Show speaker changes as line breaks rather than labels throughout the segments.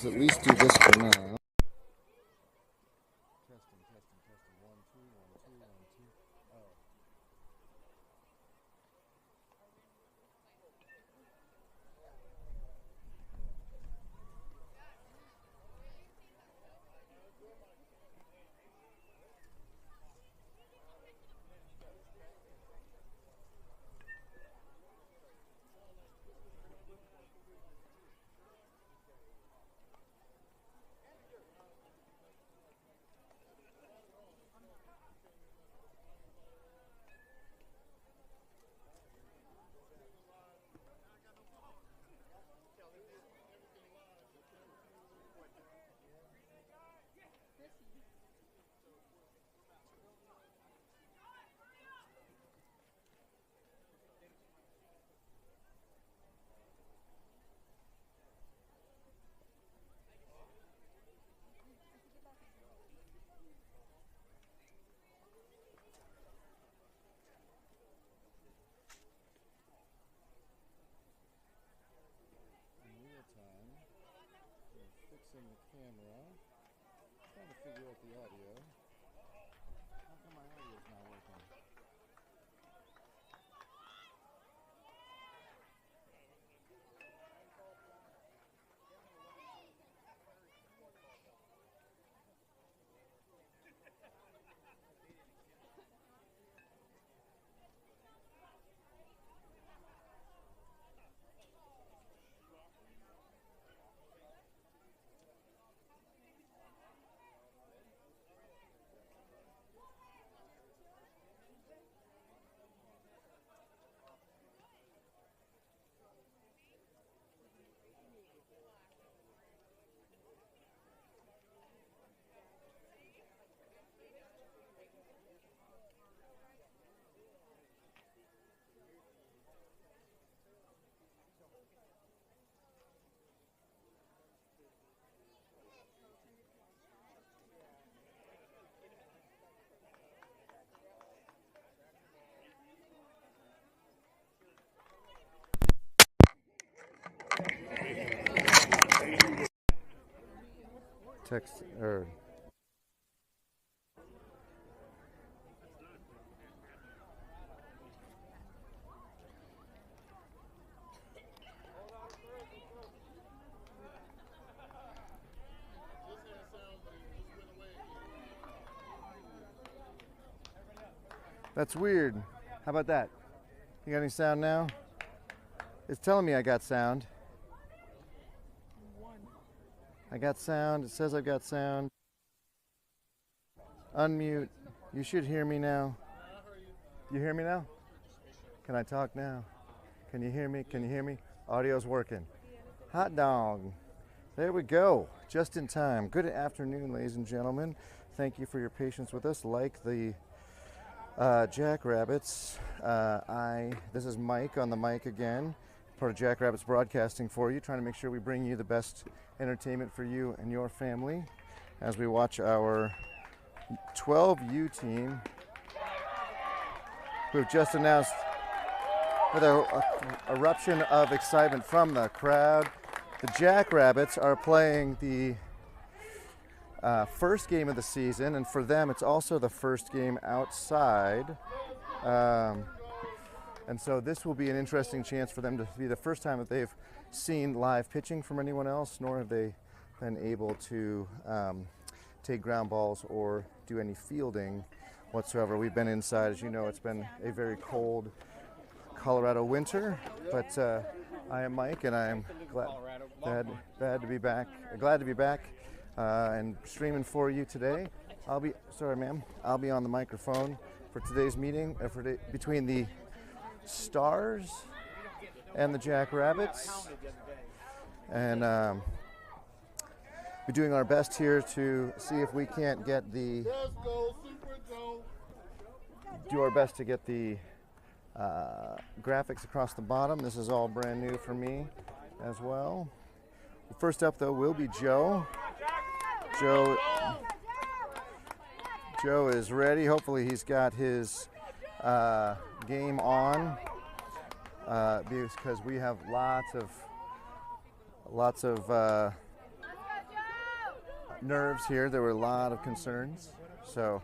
Let's at least do this for now. Testing, testing, testing. 1, 2, 1, 2, 1, 2. Oh. Fixing the camera, trying to figure out the audio. How come my audio is not working? Text or that's weird. How about that? You got any sound now? It's telling me I got sound. I got sound. It says I've got sound. Unmute. You should hear me now. You hear me now? Can I talk now? Can you hear me? Can you hear me? Audio's working. Hot dog. There we go. Just in time. Good afternoon, ladies and gentlemen. Thank you for your patience with us. Like the Jackrabbits. This is Mike on the mic again. Part of Jackrabbits Broadcasting for you, trying to make sure we bring you the best entertainment for you and your family as we watch our 12U team, who have just announced with an eruption of excitement from the crowd. The Jackrabbits are playing the first game of the season, and for them it's also the first game outside. And so this will be an interesting chance for them to be the first time that they've seen live pitching from anyone else, nor have they been able to take ground balls or do any fielding whatsoever. We've been inside. As you know, it's been a very cold Colorado winter, but I am Mike, and I am glad to be back and streaming for you today. I'll be on the microphone for today's meeting between the Stars and the Jackrabbits, and we're doing our best here to see if we can't get the graphics across the bottom. This is all brand new for me as well. First up, though, will be Joe. Joe is ready. Hopefully he's got his game on, because we have lots of nerves here. There were a lot of concerns. So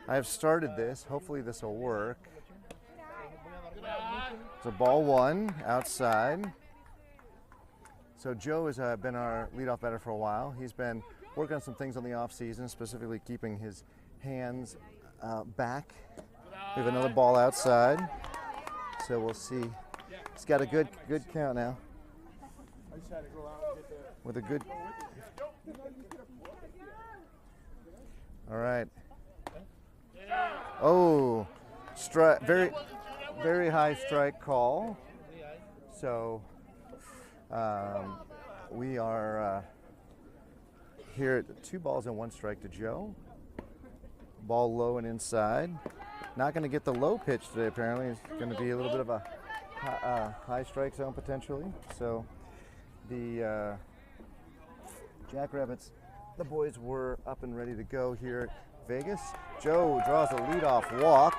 I have started this. Hopefully this will work. So ball one outside. So Joe has been our leadoff batter for a while. He's been working on some things on the off season, specifically keeping his hands back. We have another ball outside. So we'll see. He's got a good count now. With a good. All right. Oh, very high strike call. So we are here at 2 balls and 1 strike to Joe. Ball low and inside. Not going to get the low pitch today, apparently. It's going to be a little bit of a high strike zone potentially. So the Jackrabbits, the boys were up and ready to go here at Vegas. Joe draws a leadoff walk.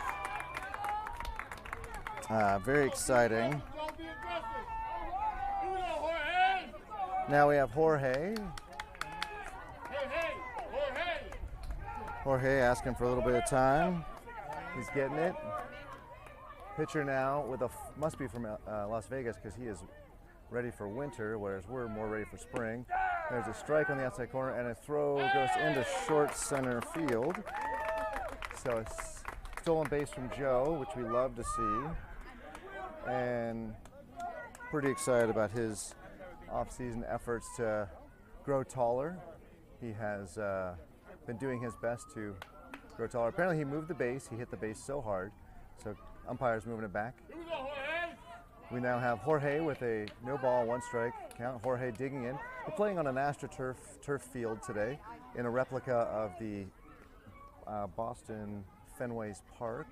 Very exciting. Now we have Jorge. Jorge asking for a little bit of time. He's getting it. Pitcher now with must be from Las Vegas because he is ready for winter, whereas we're more ready for spring. There's a strike on the outside corner and a throw goes into short center field. So it's stolen base from Joe, which we love to see. And pretty excited about his off-season efforts to grow taller. He has been doing his best to grow taller. Apparently he moved the base. He hit the base so hard. So umpire's moving it back. We now have Jorge with a no ball, 1 strike count. Jorge digging in. We're playing on an AstroTurf turf field today in a replica of the Boston Fenway's Park.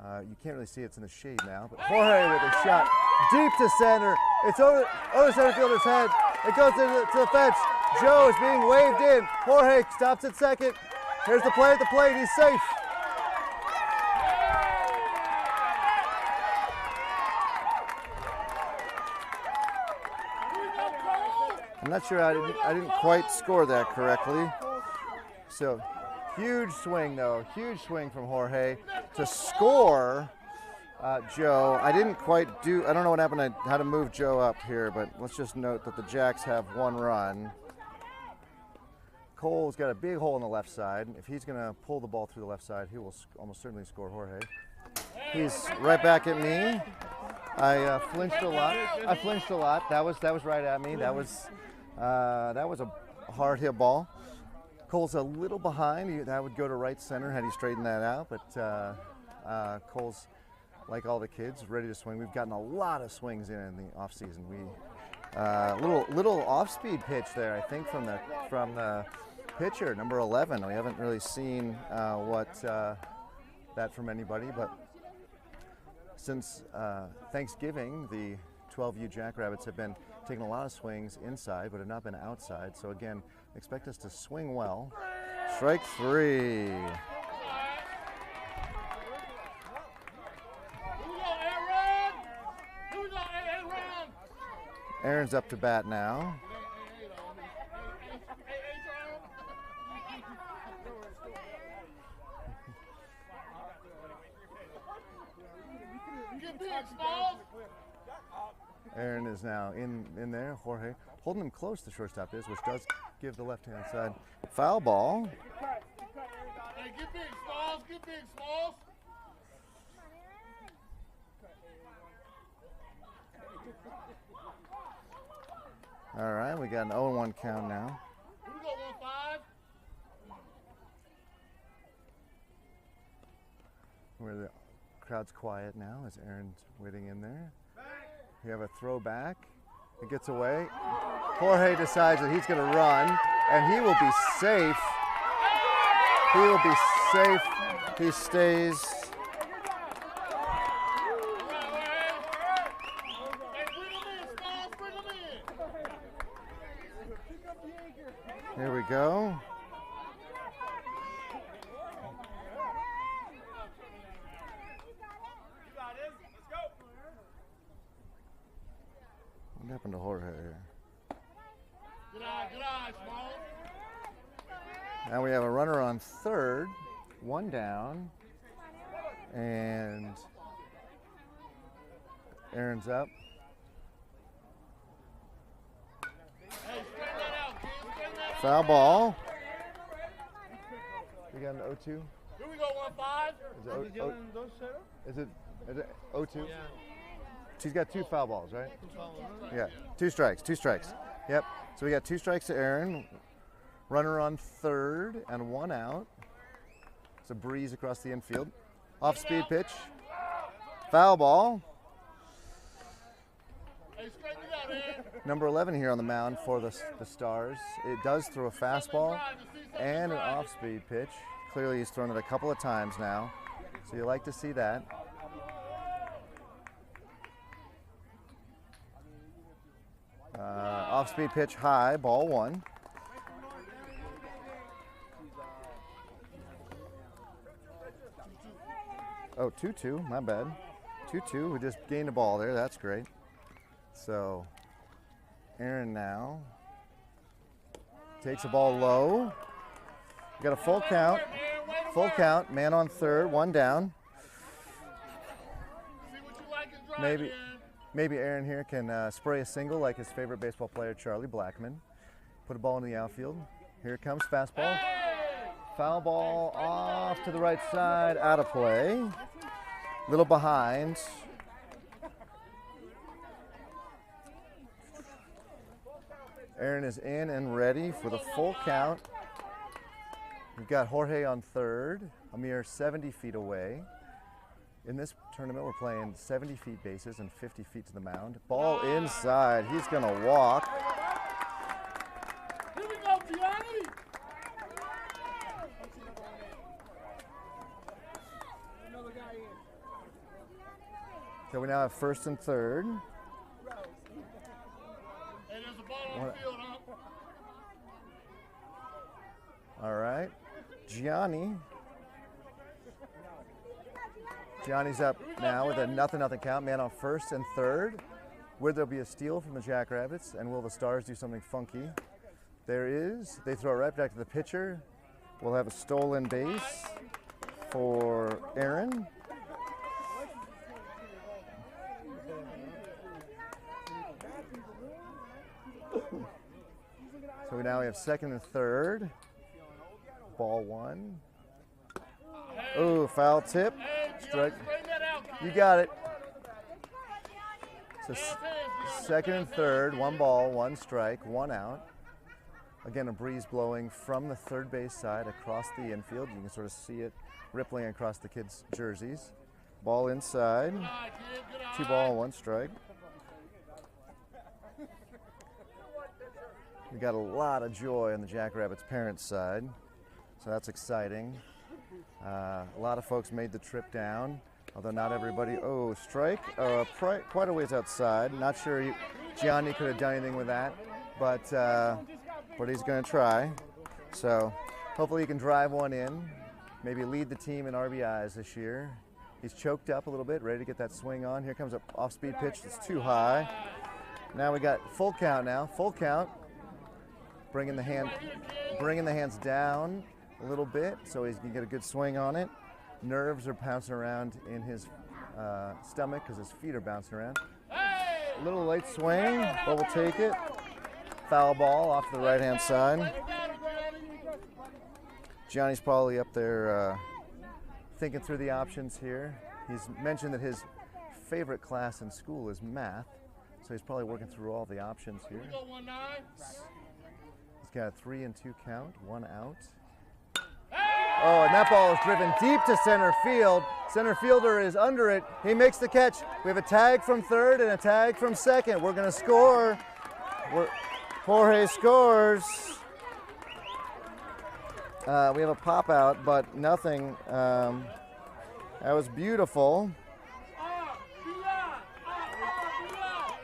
You can't really see it's in the shade now, but Jorge with a shot deep to center. It's over center fielder's head. It goes to the fence. Joe is being waved in. Jorge stops at second. Here's the play at the plate. He's safe. I'm not sure I didn't quite score that correctly. So huge swing though, huge swing from Jorge to score Joe. I didn't quite do, I don't know what happened, how to move Joe up here, but let's just note that the Jacks have 1 run. Cole's got a big hole in the left side. If he's gonna pull the ball through the left side, he will almost certainly score Jorge. He's right back at me. I flinched a lot. That was right at me. That was a hard hit ball. Cole's a little behind. That would go to right center had he straightened that out. But Cole's, like all the kids, ready to swing. We've gotten a lot of swings in the off season. Little off speed pitch there, I think, from the pitcher, number 11. We haven't really seen that from anybody, but since Thanksgiving, the 12U Jackrabbits have been taking a lot of swings inside, but have not been outside. So again, expect us to swing well. Strike 3. Aaron's up to bat now. Aaron is now in there. Jorge holding him close, the shortstop is, which does give the left-hand side foul ball.
Hey, get big, Smalls. Get big, Smalls.
All right, we got an 0-1 count now.
Here we go, 1-5.
Where the crowd's quiet now as Aaron's waiting in there. We have a throwback. It gets away. Jorge decides that he's going to run, and he will be safe. He will be safe. He stays. Here we go. What happened to Jorge here?
Good eye, Smalls.
Now we have a runner on third, one down, and Aaron's up. Foul ball. We got an 0-2.
Here we go, 1-5.
Is it 0-2?
Yeah.
She's got 2 foul balls, right? Yeah, 2 strikes, 2 strikes. Yep, so we got 2 strikes to Aaron. Runner on third and 1 out. It's a breeze across the infield. Off-speed pitch. Foul ball.
Hey, straighten it out, Aaron.
Number 11 here on the mound for the Stars. It does throw a fastball and an off-speed pitch. Clearly he's thrown it a couple of times now, so you like to see that. Off-speed pitch high, ball 1. Oh, 2-2, my bad. 2-2, we just gained a ball there, that's great. So, Aaron now takes the ball low. We got a full count, man on third, 1 down. Maybe Aaron here can spray a single like his favorite baseball player, Charlie Blackmon. Put a ball in the outfield. Here it comes, fastball. Foul ball off to the right side, out of play. Little behind. Aaron is in and ready for the full count. We've got Jorge on third, a mere 70 feet away. In this tournament, we're playing 70 feet bases and 50 feet to the mound. Ball inside. He's going to walk.
Here we go, Gianni.
So we now have first and third.
Hey, there's a ball on the field, huh?
All right. Gianni's up now with a 0-0 count. Man on first and third. Where there'll be a steal from the Jackrabbits, and will the Stars do something funky? There is. They throw it right back to the pitcher. We'll have a stolen base for Aaron. So we now have second and third. Ball 1. Oh, foul tip. Strike. You got it. So second and third, 1 ball, 1 strike, 1 out. Again, a breeze blowing from the third base side across the infield. You can sort of see it rippling across the kids' jerseys. Ball inside. 2 ball, 1 strike. We got a lot of joy on the Jackrabbits' parents' side, so that's exciting. A lot of folks made the trip down, although not everybody. Oh, strike, quite a ways outside. Not sure Gianni could have done anything with that, but he's going to try. So hopefully he can drive one in, maybe lead the team in RBIs this year. He's choked up a little bit, ready to get that swing on. Here comes an off-speed pitch that's too high. Now we got full count now, full count. Bringing the hands down a little bit so he can get a good swing on it. Nerves are bouncing around in his stomach because his feet are bouncing around. A little late swing, but we'll take it. Foul ball off to the right-hand side. Johnny's probably up there thinking through the options here. He's mentioned that his favorite class in school is math, so he's probably working through all the options here. He's got a 3-2 count, 1 out. Oh, and that ball is driven deep to center field. Center fielder is under it. He makes the catch. We have a tag from third and a tag from second. We're going to score. Jorge scores. We have a pop out, but nothing. That was beautiful.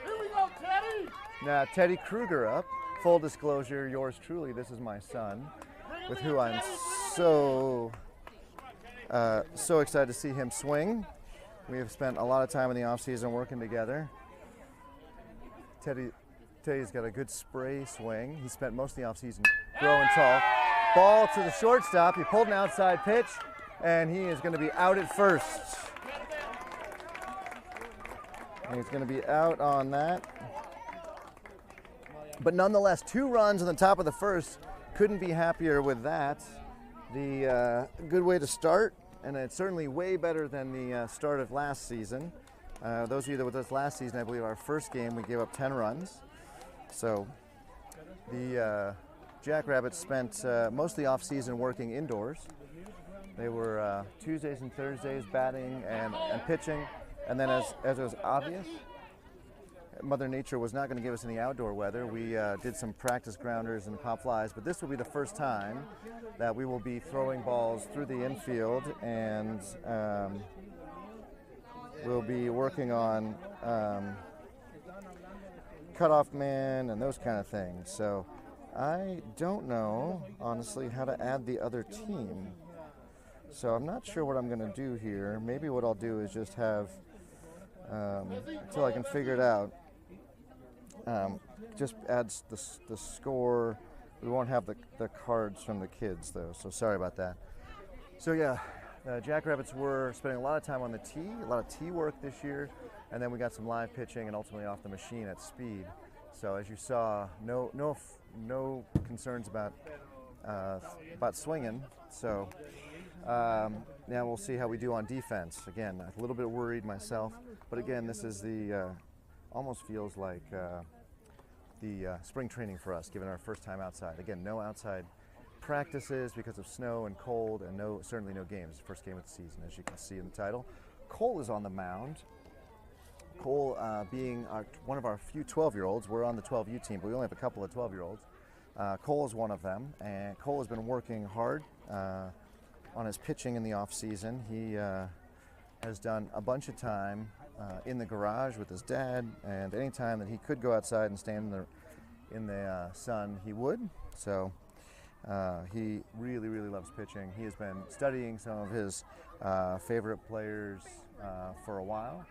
Here we go, Teddy.
Now, Teddy Kruger up. Full disclosure, yours truly, this is my son, with who I'm so excited to see him swing. We have spent a lot of time in the off-season working together. Teddy's got a good spray swing. He spent most of the off-season growing tall. ball to the shortstop. He pulled an outside pitch, and he is going to be out at first. And he's going to be out on that. But nonetheless, 2 runs on the top of the first. Couldn't be happier with that. The good way to start, and it's certainly way better than the start of last season. Those of you that were with us last season, I believe our first game we gave up 10 runs. So the Jackrabbits spent most of the off-season working indoors. They were Tuesdays and Thursdays batting and pitching, and then as it was obvious, Mother Nature was not going to give us any outdoor weather. We did some practice grounders and pop flies, but this will be the first time that we will be throwing balls through the infield, and we'll be working on cutoff man and those kind of things. So I don't know, honestly, how to add the other team. So I'm not sure what I'm going to do here. Maybe what I'll do is just have, until I can figure it out, just adds the score. We won't have the cards from the kids, though, so sorry about that. So yeah, the Jackrabbits were spending a lot of time on the tee, a lot of tee work this year, and then we got some live pitching and ultimately off the machine at speed. So as you saw, no concerns about swinging. So now we'll see how we do on defense. Again, a little bit worried myself, but again, this is the almost feels like the spring training for us, given our first time outside. Again, no outside practices because of snow and cold, and certainly no games. First game of the season, as you can see in the title. Cole is on the mound. Cole being one of our few 12-year-olds. We're on the 12U team, but we only have a couple of 12-year-olds. Cole is one of them, and Cole has been working hard on his pitching in the off-season. He has done a bunch of time in the garage with his dad, and any time that he could go outside and stand in the sun, he would. So he really, really loves pitching. He has been studying some of his favorite players for a while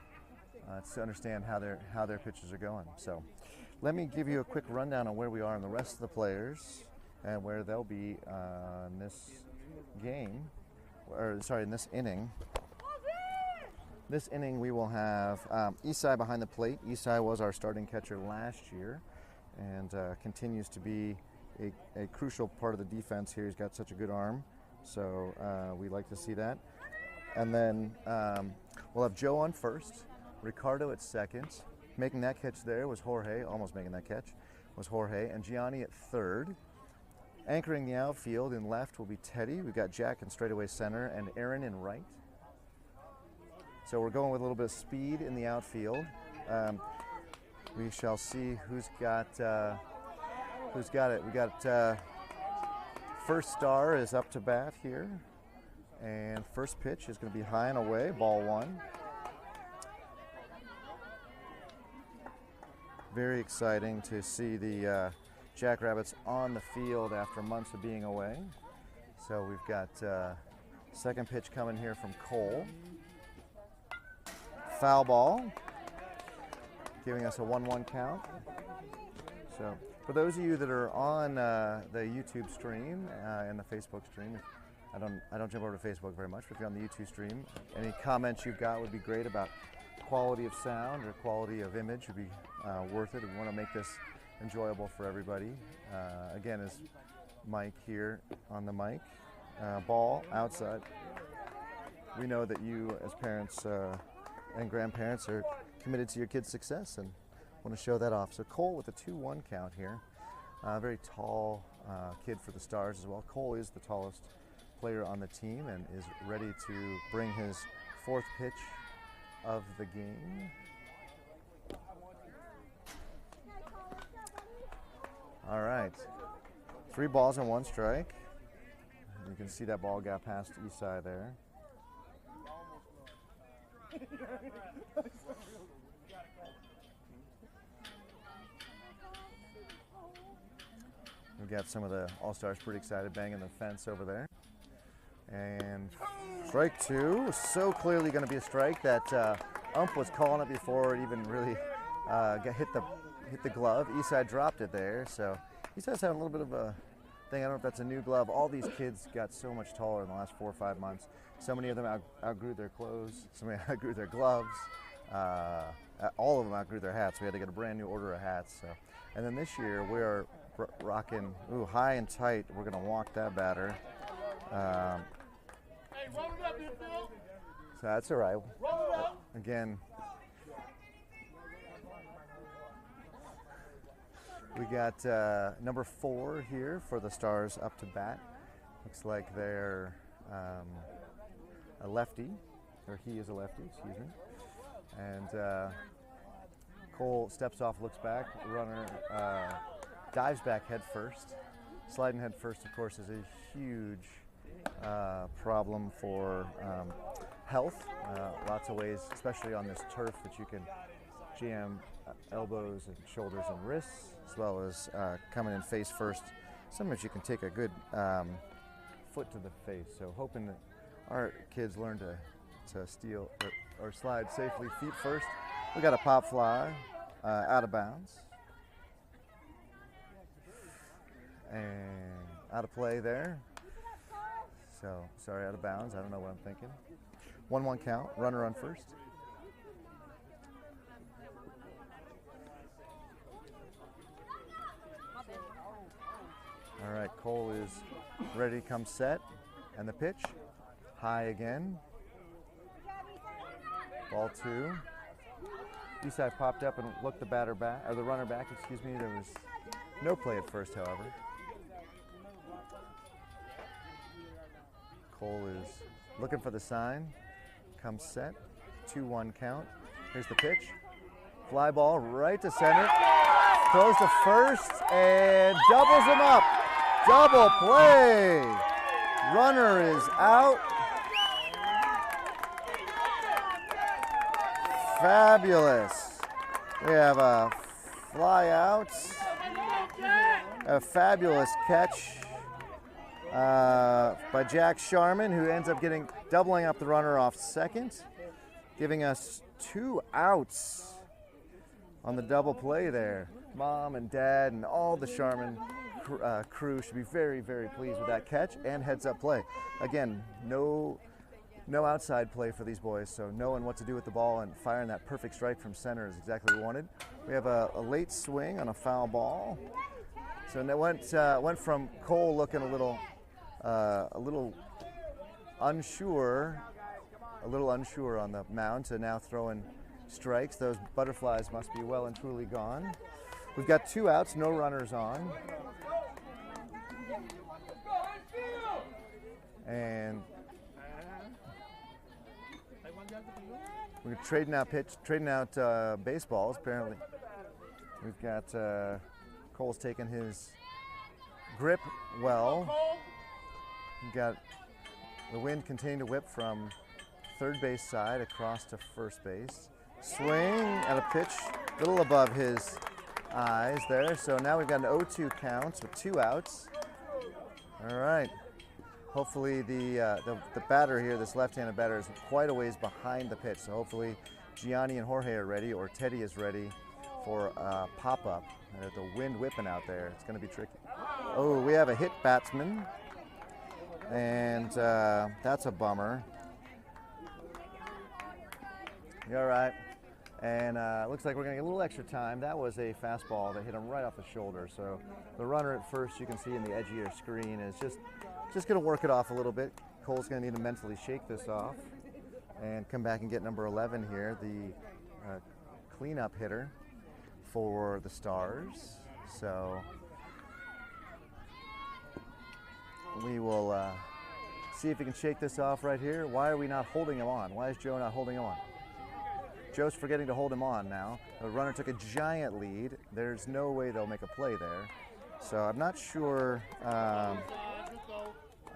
to understand how their pitches are going. So let me give you a quick rundown on where we are on the rest of the players and where they'll be in this game, in this inning. This inning we will have Isai behind the plate. Isai was our starting catcher last year and continues to be a crucial part of the defense here. He's got such a good arm, so we like to see that. And then we'll have Joe on first, Ricardo at second. Making that catch there was Jorge, almost making that catch was Jorge, and Gianni at third. Anchoring the outfield in left will be Teddy. We've got Jack in straightaway center and Aaron in right. So we're going with a little bit of speed in the outfield. We shall see who's got it. We got first star is up to bat here, and first pitch is going to be high and away, ball 1. Very exciting to see the Jackrabbits on the field after months of being away. So we've got second pitch coming here from Cole. Foul ball, giving us a 1-1 count. So for those of you that are on the YouTube stream and the Facebook stream, I don't jump over to Facebook very much, but if you're on the YouTube stream, any comments you've got would be great about quality of sound or quality of image would be worth it. We want to make this enjoyable for everybody. Again, is Mike here on the mic. Ball outside. We know that you as parents and grandparents are committed to your kids' success and want to show that off. So Cole with a 2-1 count here. Very tall kid for the Stars as well. Cole is the tallest player on the team and is ready to bring his 4th pitch of the game. All right, 3 balls and 1 strike. You can see that ball got past Isai there. We've got some of the All-Stars pretty excited, banging the fence over there. And strike 2, so clearly going to be a strike that ump was calling it before it even really hit the glove. Isai dropped it there, so Isai's having a little bit of a thing. I don't know if that's a new glove. All these kids got so much taller in the last 4 or 5 months. So many of them outgrew their clothes. So many outgrew their gloves. All of them outgrew their hats. We had to get a brand new order of hats. So, and then this year we are rocking high and tight. We're gonna walk that batter.
Hey, roll it up, midfield.
So that's all right.
Roll it up.
Again, we got number 4 here for the Stars up to bat. Looks like they're a lefty, or he is a lefty, excuse me. And Cole steps off, looks back, runner dives back head first. Sliding head first, of course, is a huge problem for health. Lots of ways, especially on this turf, that you can jam elbows and shoulders and wrists, as well as coming in face first. Sometimes you can take a good foot to the face. So hoping that our kids learn to steal or slide safely feet first. We got a pop fly out of bounds. And out of play there. So, sorry, out of bounds. I don't know what I'm thinking. 1-1 count, runner on first. All right, Cole is ready to come set. And the pitch, high again. Ball 2. Eastside popped up and looked the batter back, or the runner back, excuse me. There was no play at first, however. Cole is looking for the sign. Comes set. 2-1 count. Here's the pitch. Fly ball right to center. Throws to first and doubles him up. Double play. Runner is out. Fabulous. We have a fly out. A fabulous catch by Jack Sharman, who ends up doubling up the runner off second, giving us 2 outs on the double play there. Mom and Dad and all the Sharman crew should be very, very pleased with that catch and heads up play. Again, no outside play for these boys, so knowing what to do with the ball and firing that perfect strike from center is exactly what we wanted. We have a late swing on a foul ball. So it went from Cole looking a little unsure on the mound to now throwing strikes. Those butterflies must be well and truly gone. We've got 2 outs, no runners on. And we're trading out baseballs. Apparently, we've got Cole's taking his grip well. We've got the wind continuing to whip from third base side across to first base. Swing at a pitch, a little above his eyes there. So now we've got an 0-2 count with 2 outs. All right. Hopefully the batter here, this left-handed batter, is quite a ways behind the pitch. So hopefully Gianni and Jorge are ready, or Teddy is ready for a pop-up. The wind whipping out there, it's going to be tricky. Oh, we have a hit batsman, and that's a bummer. You all right? And looks like we're going to get a little extra time. That was a fastball that hit him right off the shoulder. So the runner at first, you can see in the edge of your screen, is just going to work it off a little bit. Cole's going to need to mentally shake this off and come back and get number 11 here, the cleanup hitter for the Stars. So we will see if we can shake this off right here. Why are we not holding him on? Why is Joe not holding him on? Joe's forgetting to hold him on now. The runner took a giant lead. There's no way they'll make a play there. So I'm not sure. I'm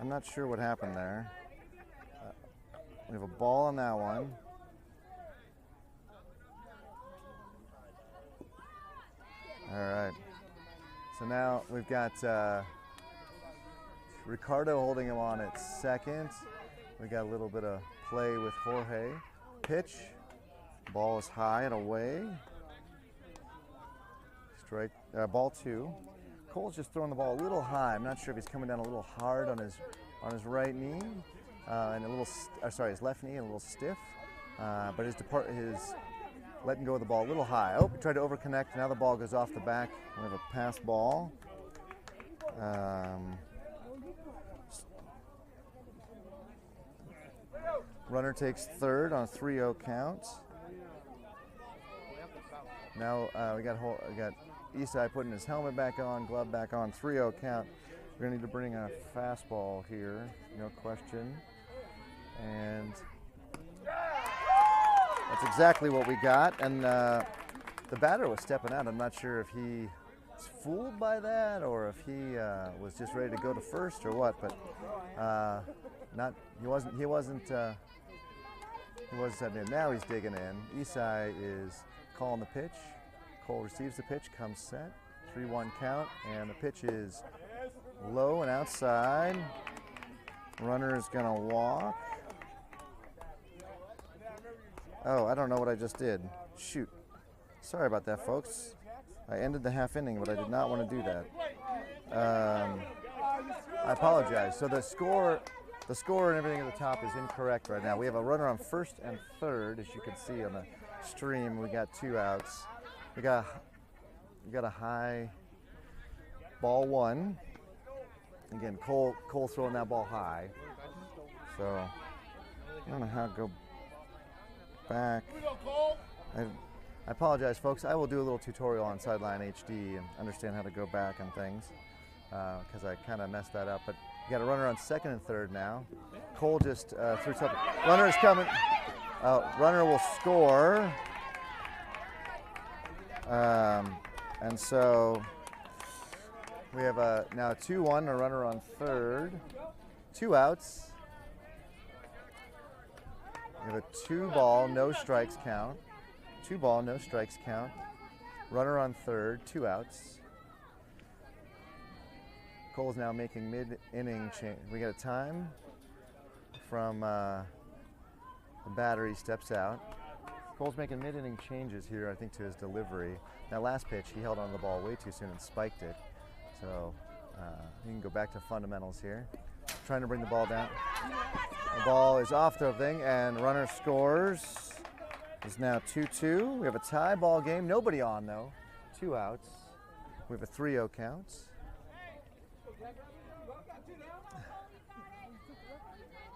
not sure what happened there. We have a ball on that one. All right. So now we've got Ricardo holding him on at second. We got a little bit of play with Jorge. Pitch. Ball is high and away. Strike. Ball 2. Cole's just throwing the ball a little high. I'm not sure if he's coming down a little hard on his right knee and a little, his left knee and a little stiff. But his letting go of the ball a little high. Oh, he tried to overconnect. Now the ball goes off the back. We have a pass ball. Runner takes third on a 3-0 count. Now we got Isai putting his helmet back on, glove back on, 3-0 count. We're going to need to bring a fastball here, no question. And that's exactly what we got. And the batter was stepping out. I'm not sure if he was fooled by that or if he was just ready to go to first or what, but he wasn't stepping in. Now he's digging in. Isai is calling the pitch. Cole receives the pitch, comes set, 3-1 count, and the pitch is low and outside. Runner is gonna walk. Oh, I don't know what I just did. Shoot. Sorry about that, folks. I ended the half inning, but I did not want to do that. I apologize. So the score and everything at the top is incorrect right now. We have a runner on first and third, as you can see on the stream. We got 2 outs. We got a high ball 1. Again, Cole throwing that ball high. So I don't know how to go back. I apologize, folks. I will do a little tutorial on Sideline HD and understand how to go back and things because I kind of messed that up. But you got a runner on second and third now. Cole just threw something. Runner is coming. Runner will score. And so we have now a 2-1, a runner on third. 2 outs. We have a 2-ball, no strikes count. 2-ball, no strikes count. Runner on third, 2 outs. Cole's now making mid-inning change. We got a time from the batter. He steps out. Cole's making mid-inning changes here, I think, to his delivery. That last pitch, he held on the ball way too soon and spiked it. So you can go back to fundamentals here. Trying to bring the ball down. The ball is off the thing, and runner scores. It's now 2-2. We have a tie ball game. Nobody on, though. 2 outs. We have a 3-0 count.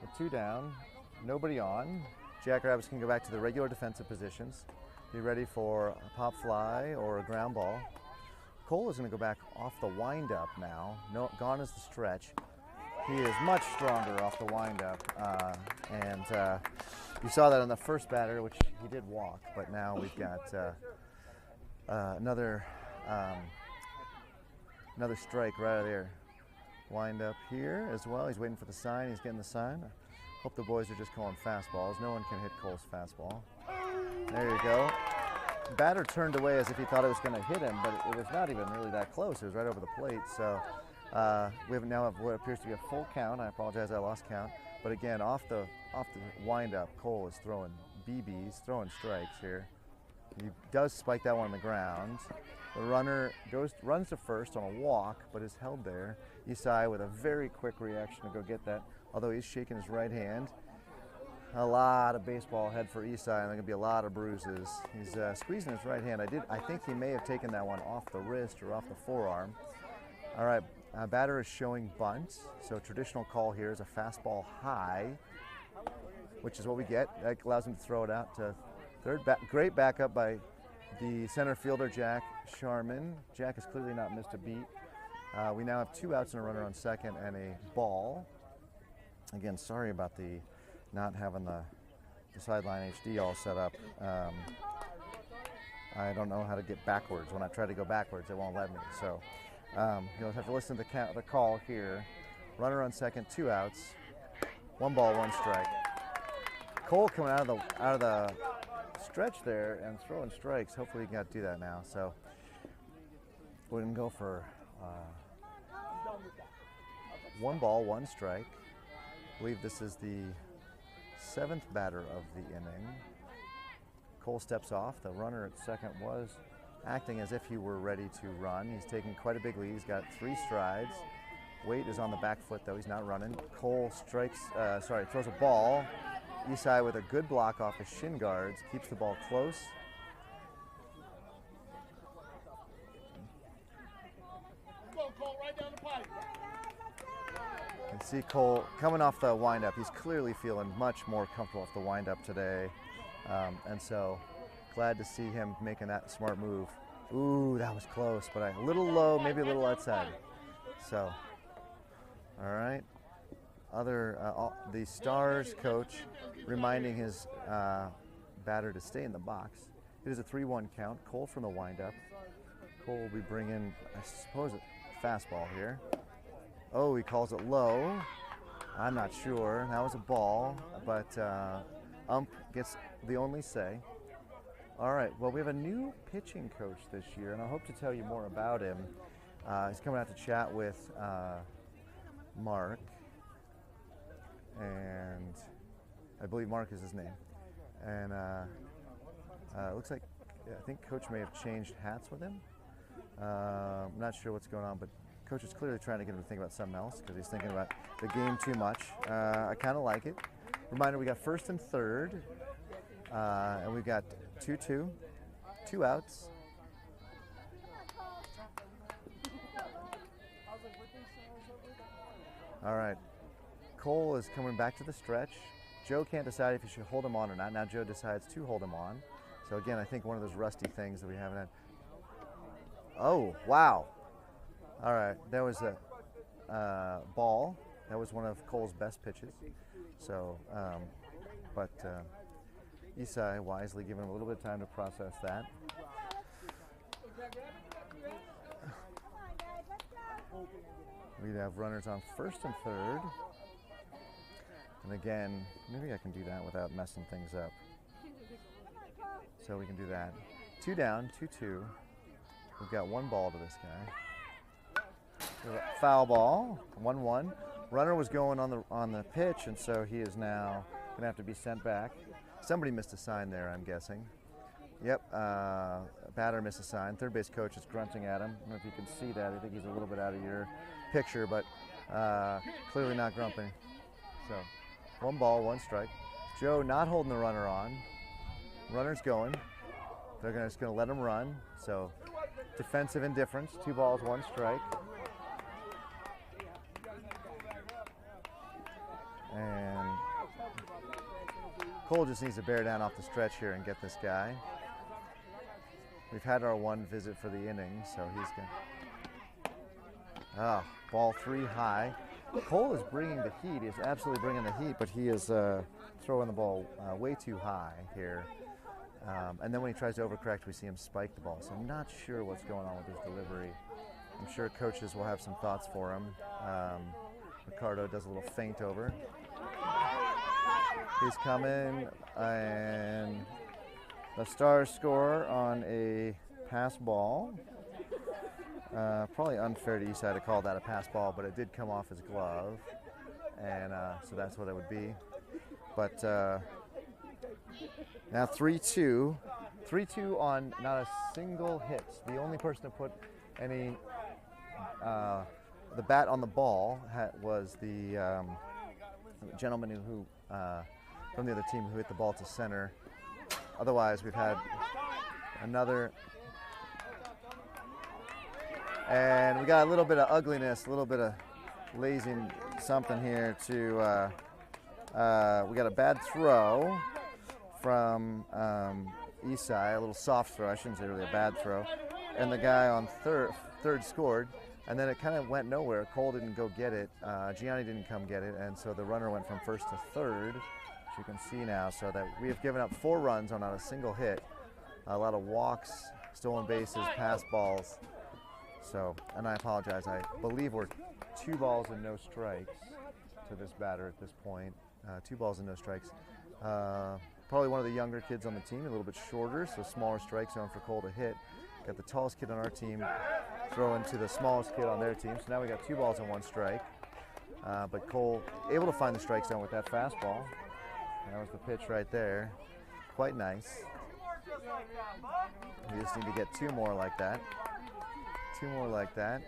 With 2 down. Nobody on. Jackrabbits can go back to the regular defensive positions. Be ready for a pop fly or a ground ball. Cole is going to go back off the windup now. No, gone is the stretch. He is much stronger off the windup, and you saw that on the first batter, which he did walk. But now we've got another strike right there. Wind up here as well. He's waiting for the sign. He's getting the sign. Hope the boys are just calling fastballs. No one can hit Cole's fastball. There you go. Batter turned away as if he thought it was going to hit him, but it was not even really that close. It was right over the plate. So we now have what appears to be a full count. I apologize, I lost count. But again, off the windup, Cole is throwing BBs, throwing strikes here. He does spike that one on the ground. The runner runs to first on a walk, but is held there. Isai with a very quick reaction to go get that, although he's shaking his right hand. A lot of baseball ahead for Isai, and there are going to be a lot of bruises. He's squeezing his right hand. I think he may have taken that one off the wrist or off the forearm. All right, batter is showing bunt, so traditional call here is a fastball high, which is what we get. That allows him to throw it out to third. Great backup by the center fielder, Jack Sharman. Jack has clearly not missed a beat. We now have 2 outs and a runner on second and a ball. Again, sorry about the not having the Sideline HD all set up. I don't know how to get backwards. When I try to go backwards, it won't let me. So you'll have to listen to the call here. Runner on second, 2 outs, 1 ball, 1 strike. Cole coming out of the stretch there and throwing strikes. Hopefully he can do that now. So we're gonna go for 1 ball, 1 strike. I believe this is the 7th batter of the inning. Cole steps off. The runner at second was acting as if he were ready to run. He's taking quite a big lead. He's got 3 strides. Weight is on the back foot though. He's not running. Cole throws a ball. Isai with a good block off his shin guards, keeps the ball close.
Cole, right down the pipe.
You can see Cole coming off the windup. He's clearly feeling much more comfortable off the windup today. And so glad to see him making that smart move. Ooh, that was close, but a little low, maybe a little outside. So, all right. The Stars coach reminding his batter to stay in the box. It is a 3-1 count. Cole from the windup. Cole will be bringing, I suppose, a fastball here. Oh, he calls it low. I'm not sure. That was a ball, but ump gets the only say. All right, well, we have a new pitching coach this year, and I hope to tell you more about him. He's coming out to chat with Mark, and I believe Mark is his name. And it looks like, I think Coach may have changed hats with him. I'm not sure what's going on, but Coach is clearly trying to get him to think about something else because he's thinking about the game too much. I kind of like it. Reminder, we got first and third, and we've got 2-2, 2 outs. All right, Cole is coming back to the stretch. Joe can't decide if he should hold him on or not. Now Joe decides to hold him on. So again, I think one of those rusty things that we haven't had. Oh, wow. All right, that was a ball. That was one of Cole's best pitches. So, Isai wisely giving him a little bit of time to process that. We'd have runners on first and third. And again, maybe I can do that without messing things up. So we can do that. 2 down, 2-2. We've got 1 ball to this guy. Foul ball, 1-1. Runner was going on the pitch, and so he is now going to have to be sent back. Somebody missed a sign there, I'm guessing. Yep, batter missed a sign. Third base coach is grunting at him. I don't know if you can see that. I think he's a little bit out of your picture, but clearly not grumping. So 1 ball, 1 strike. Joe not holding the runner on. Runner's going. They're just going to let him run. So defensive indifference. 2 balls, 1 strike. And Cole just needs to bear down off the stretch here and get this guy. We've had our 1 visit for the inning, so he's going. Ball 3 high. Cole is bringing the heat. He is absolutely bringing the heat, but he is throwing the ball way too high here. And then when he tries to overcorrect, we see him spike the ball. So I'm not sure what's going on with his delivery. I'm sure coaches will have some thoughts for him. Ricardo does a little feint over. He's coming, and the Stars score on a pass ball. Probably unfair to Isai to call that a pass ball, but it did come off his glove, and so that's what it would be. But now 3-2. 3-2 on not a single hit. The only person to put any the bat on the ball was the gentleman who from the other team who hit the ball to center. Otherwise, we've had another, and we got a little bit of ugliness, a little bit of lazy something here to, we got a bad throw from Isai, a little soft throw, I shouldn't say really a bad throw, and the guy on third scored, and then it kind of went nowhere. Cole didn't go get it, Gianni didn't come get it, and so the runner went from first to third, which you can see now, so that we have given up 4 runs on not a single hit, a lot of walks, stolen bases, pass balls. So, and I apologize, I believe we're 2 balls and no strikes to this batter at this point. 2 balls and no strikes. Probably one of the younger kids on the team, a little bit shorter, so smaller strike zone for Cole to hit. Got the tallest kid on our team throwing to the smallest kid on their team. So now we got 2 balls and 1 strike. But Cole able to find the strike zone with that fastball. That was the pitch right there. Quite nice. We just need to get 2 more like that. 2 more like that.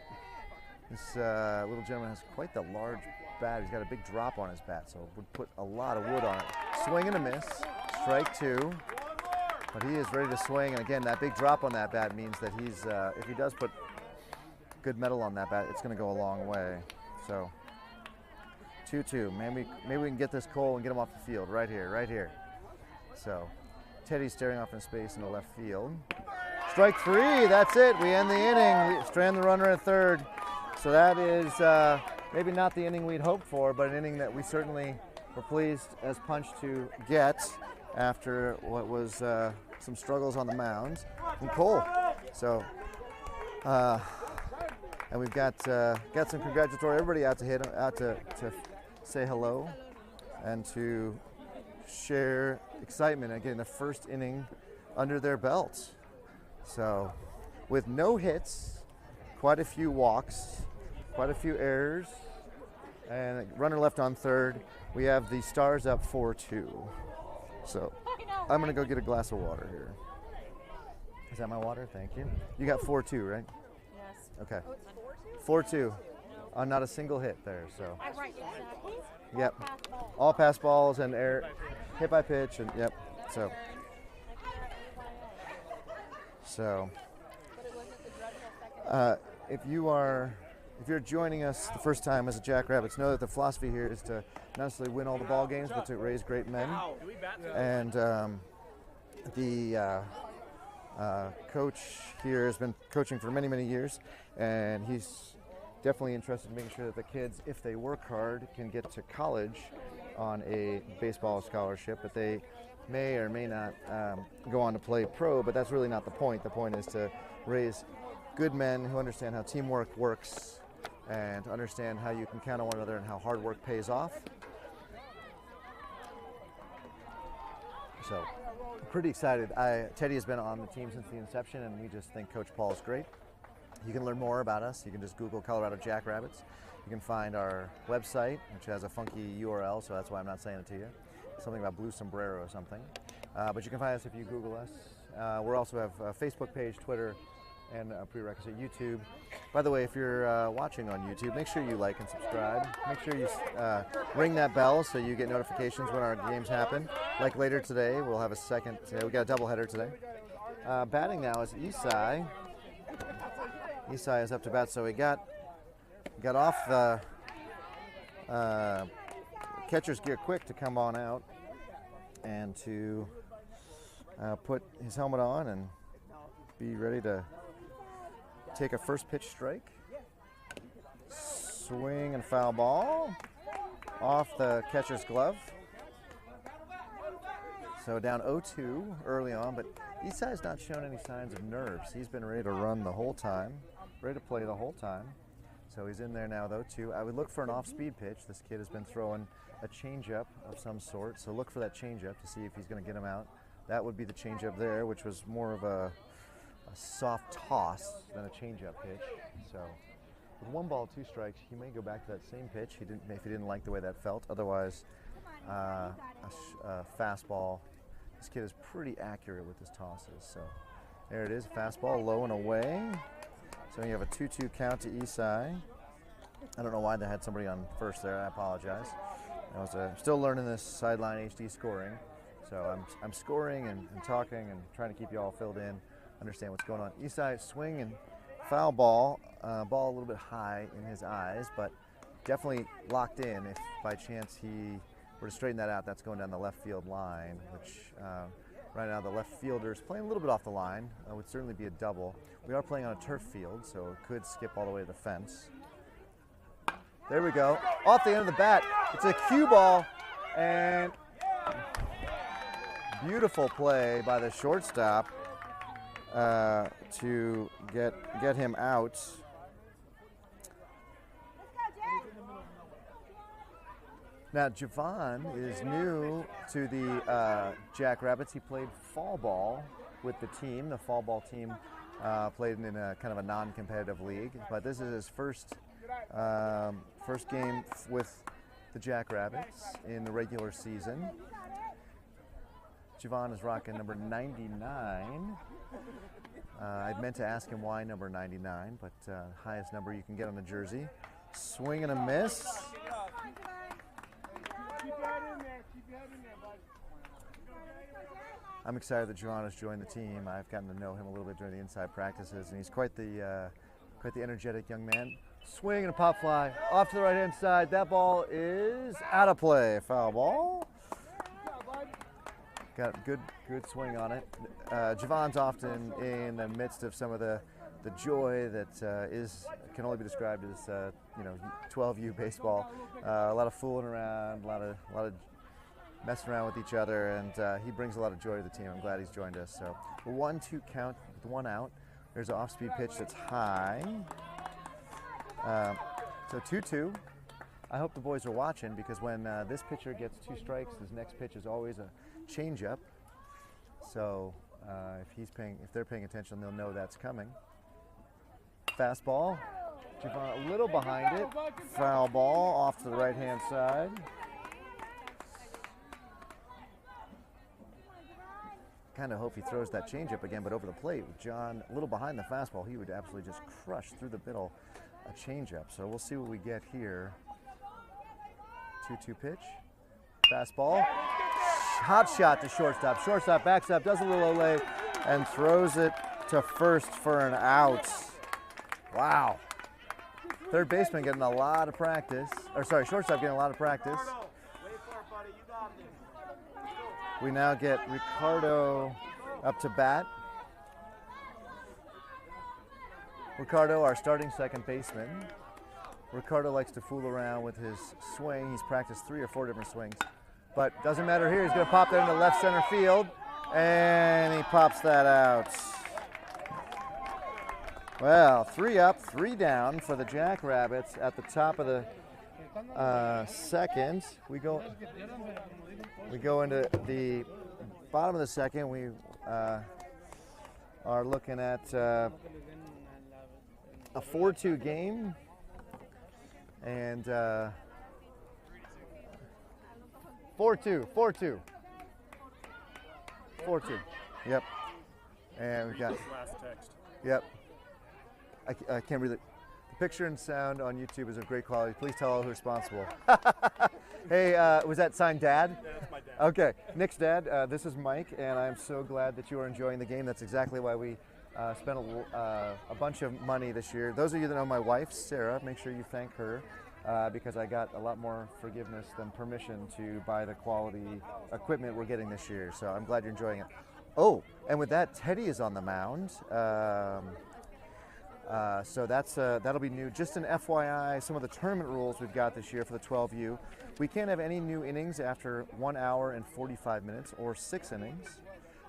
This little gentleman has quite the large bat. He's got a big drop on his bat, so would put a lot of wood on it. Swing and a miss. Strike 2. But he is ready to swing, and again, that big drop on that bat means that he's, if he does put good metal on that bat, it's going to go a long way. So 2-2. Maybe we can get this Cole and get him off the field right here, right here. So Teddy's staring off in space in the left field. Strike 3. That's it. We end the inning. We strand the runner at third. So that is maybe not the inning we'd hoped for, but an inning that we certainly were pleased as Punch to get after what was some struggles on the mound from Cole. So, and we've got some congratulatory everybody out to hit out to say hello and to share excitement at getting the first inning under their belts. So, with no hits, quite a few walks, quite a few errors, and a runner left on third, we have the Stars up 4-2. So I'm going to go get a glass of water here. Is that my water? Thank you. You got 4-2, right?
Yes.
Okay.
Oh, it's 4-2?
4-2. Not a single hit there. So.
Right, exactly.
Yep. All pass balls and air, hit by pitch, and yep. So. If you're joining us the first time as a Jackrabbits, know that the philosophy here is to not necessarily win all the ball games, but to raise great men. And the coach here has been coaching for many, many years, and he's definitely interested in making sure that the kids, if they work hard, can get to college on a baseball scholarship, but they may or may not go on to play pro, but that's really not the point. The point is to raise good men who understand how teamwork works and understand how you can count on one another and how hard work pays off. So, I'm pretty excited. Teddy has been on the team since the inception, and we just think Coach Paul is great. You can learn more about us. You can just Google Colorado Jackrabbits. You can find our website, which has a funky URL, so that's why I'm not saying it to you. Something about Blue Sombrero or something. But you can find us if you Google us. We also have a Facebook page, Twitter, and a prerequisite YouTube. By the way, if you're watching on YouTube, make sure you like and subscribe. Make sure you ring that bell so you get notifications when our games happen. Like later today, we'll have a second. We got a doubleheader today. Batting now is Isai. Isai is up to bat, so he got off the catcher's gear quick to come on out and to put his helmet on and be ready to take a first pitch strike. Swing and foul ball off the catcher's glove. So down 0-2 early on, but Isai's not shown any signs of nerves. He's been ready to run the whole time, ready to play the whole time. So he's in there now, though, too. I would look for an off-speed pitch. This kid has been throwing a changeup of some sort, so look for that changeup to see if he's going to get him out. That would be the changeup there, which was more of a soft toss than a changeup pitch. So with 1 ball, 2 strikes, he may go back to that same pitch. If he didn't like the way that felt. Otherwise, a fastball. This kid is pretty accurate with his tosses. So there it is, fastball low and away. So you have a 2-2 count to Isai. I don't know why they had somebody on first there. I apologize. I'm still learning this sideline HD scoring. So I'm scoring and talking and trying to keep you all filled in, understand what's going on. Isai swing and foul ball, ball a little bit high in his eyes, but definitely locked in. If by chance he were to straighten that out, that's going down the left field line, which right now the left fielder is playing a little bit off the line. Would certainly be a double. We are playing on a turf field, so it could skip all the way to the fence. There we go. Off the end of the bat. It's a cue ball, and beautiful play by the shortstop to get him out. Now, Javon is new to the Jackrabbits. He played fall ball with the team. The fall ball team played in a kind of a non-competitive league, but this is his first game with the Jackrabbits in the regular season. Javon is rocking number 99. I meant to ask him why number 99, but highest number you can get on a jersey. Swing and a miss.
Keep that in there. Keep that in there, bud.
I'm excited that Javon has joined the team. I've gotten to know him a little bit during the inside practices, and he's quite the energetic young man. Swing and a pop fly off to the right-hand side. That ball is out of play. Foul ball. Got good swing on it. Javon's often in the midst of some of the joy that can only be described as 12U baseball. A lot of fooling around, a lot of messing around with each other, and he brings a lot of joy to the team. I'm glad he's joined us. So 1-2 count with one out. There's an off-speed pitch that's high. So 2-2. I hope the boys are watching, because when this pitcher gets 2 strikes, his next pitch is always a changeup. So if they're paying attention, they'll know that's coming. Fastball. Javon a little behind it. Foul ball off to the right-hand side. Kind of hope he throws that changeup again, but over the plate, with John a little behind the fastball, he would absolutely just crush through the middle a changeup. So we'll see what we get here. 2-2 pitch. Fastball. Hot shot to shortstop. Shortstop backs up, does a little late, and throws it to first for an out. Wow. Third baseman getting a lot of practice. Shortstop getting a lot of practice. We now get Ricardo up to bat. Ricardo, our starting second baseman. Ricardo likes to fool around with his swing. He's practiced 3 or 4 different swings. But doesn't matter here. He's going to pop that into left center field. And he pops that out. Well, 3 up, 3 down for the Jackrabbits at the top of the second. We go into the bottom of the second. We are looking at a 4-2 game, and 4-2. Yep. And we got
Last text.
Yep. I can't read it. The picture and sound on YouTube is of great quality. Please tell all who's responsible. Hey, was that signed Dad?
Yeah, that's my dad.
Okay, Nick's dad. This is Mike, and I'm so glad that you are enjoying the game. That's exactly why we spent a bunch of money this year. Those of you that know my wife, Sarah, make sure you thank her, because I got a lot more forgiveness than permission to buy the quality equipment we're getting this year. So I'm glad you're enjoying it. Oh, and with that, Teddy is on the mound. So that'll be new. Just an FYI, some of the tournament rules we've got this year for the 12U. We can't have any new innings after 1 hour and 45 minutes or 6 innings.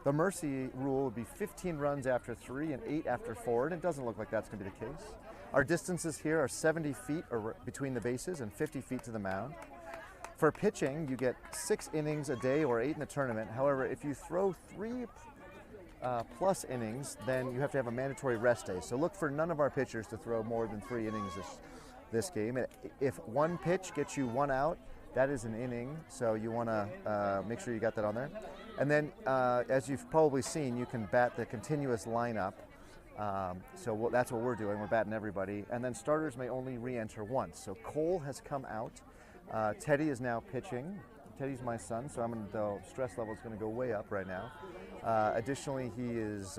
The mercy rule would be 15 runs after 3 and 8 after 4, and it doesn't look like that's going to be the case. Our distances here are 70 feet between the bases and 50 feet to the mound. For pitching, you get 6 innings a day or 8 in the tournament. However, if you throw 3 plus innings, then you have to have a mandatory rest day. So look for none of our pitchers to throw more than 3 innings this game. If one pitch gets you 1 out, that is an inning, so you want to make sure you got that on there. And then, as you've probably seen, you can bat the continuous lineup. So that's what we're doing. We're batting everybody. And then starters may only re-enter once. So Cole has come out. Teddy is now pitching. Teddy's my son, so the stress level is going to go way up right now. Additionally, he is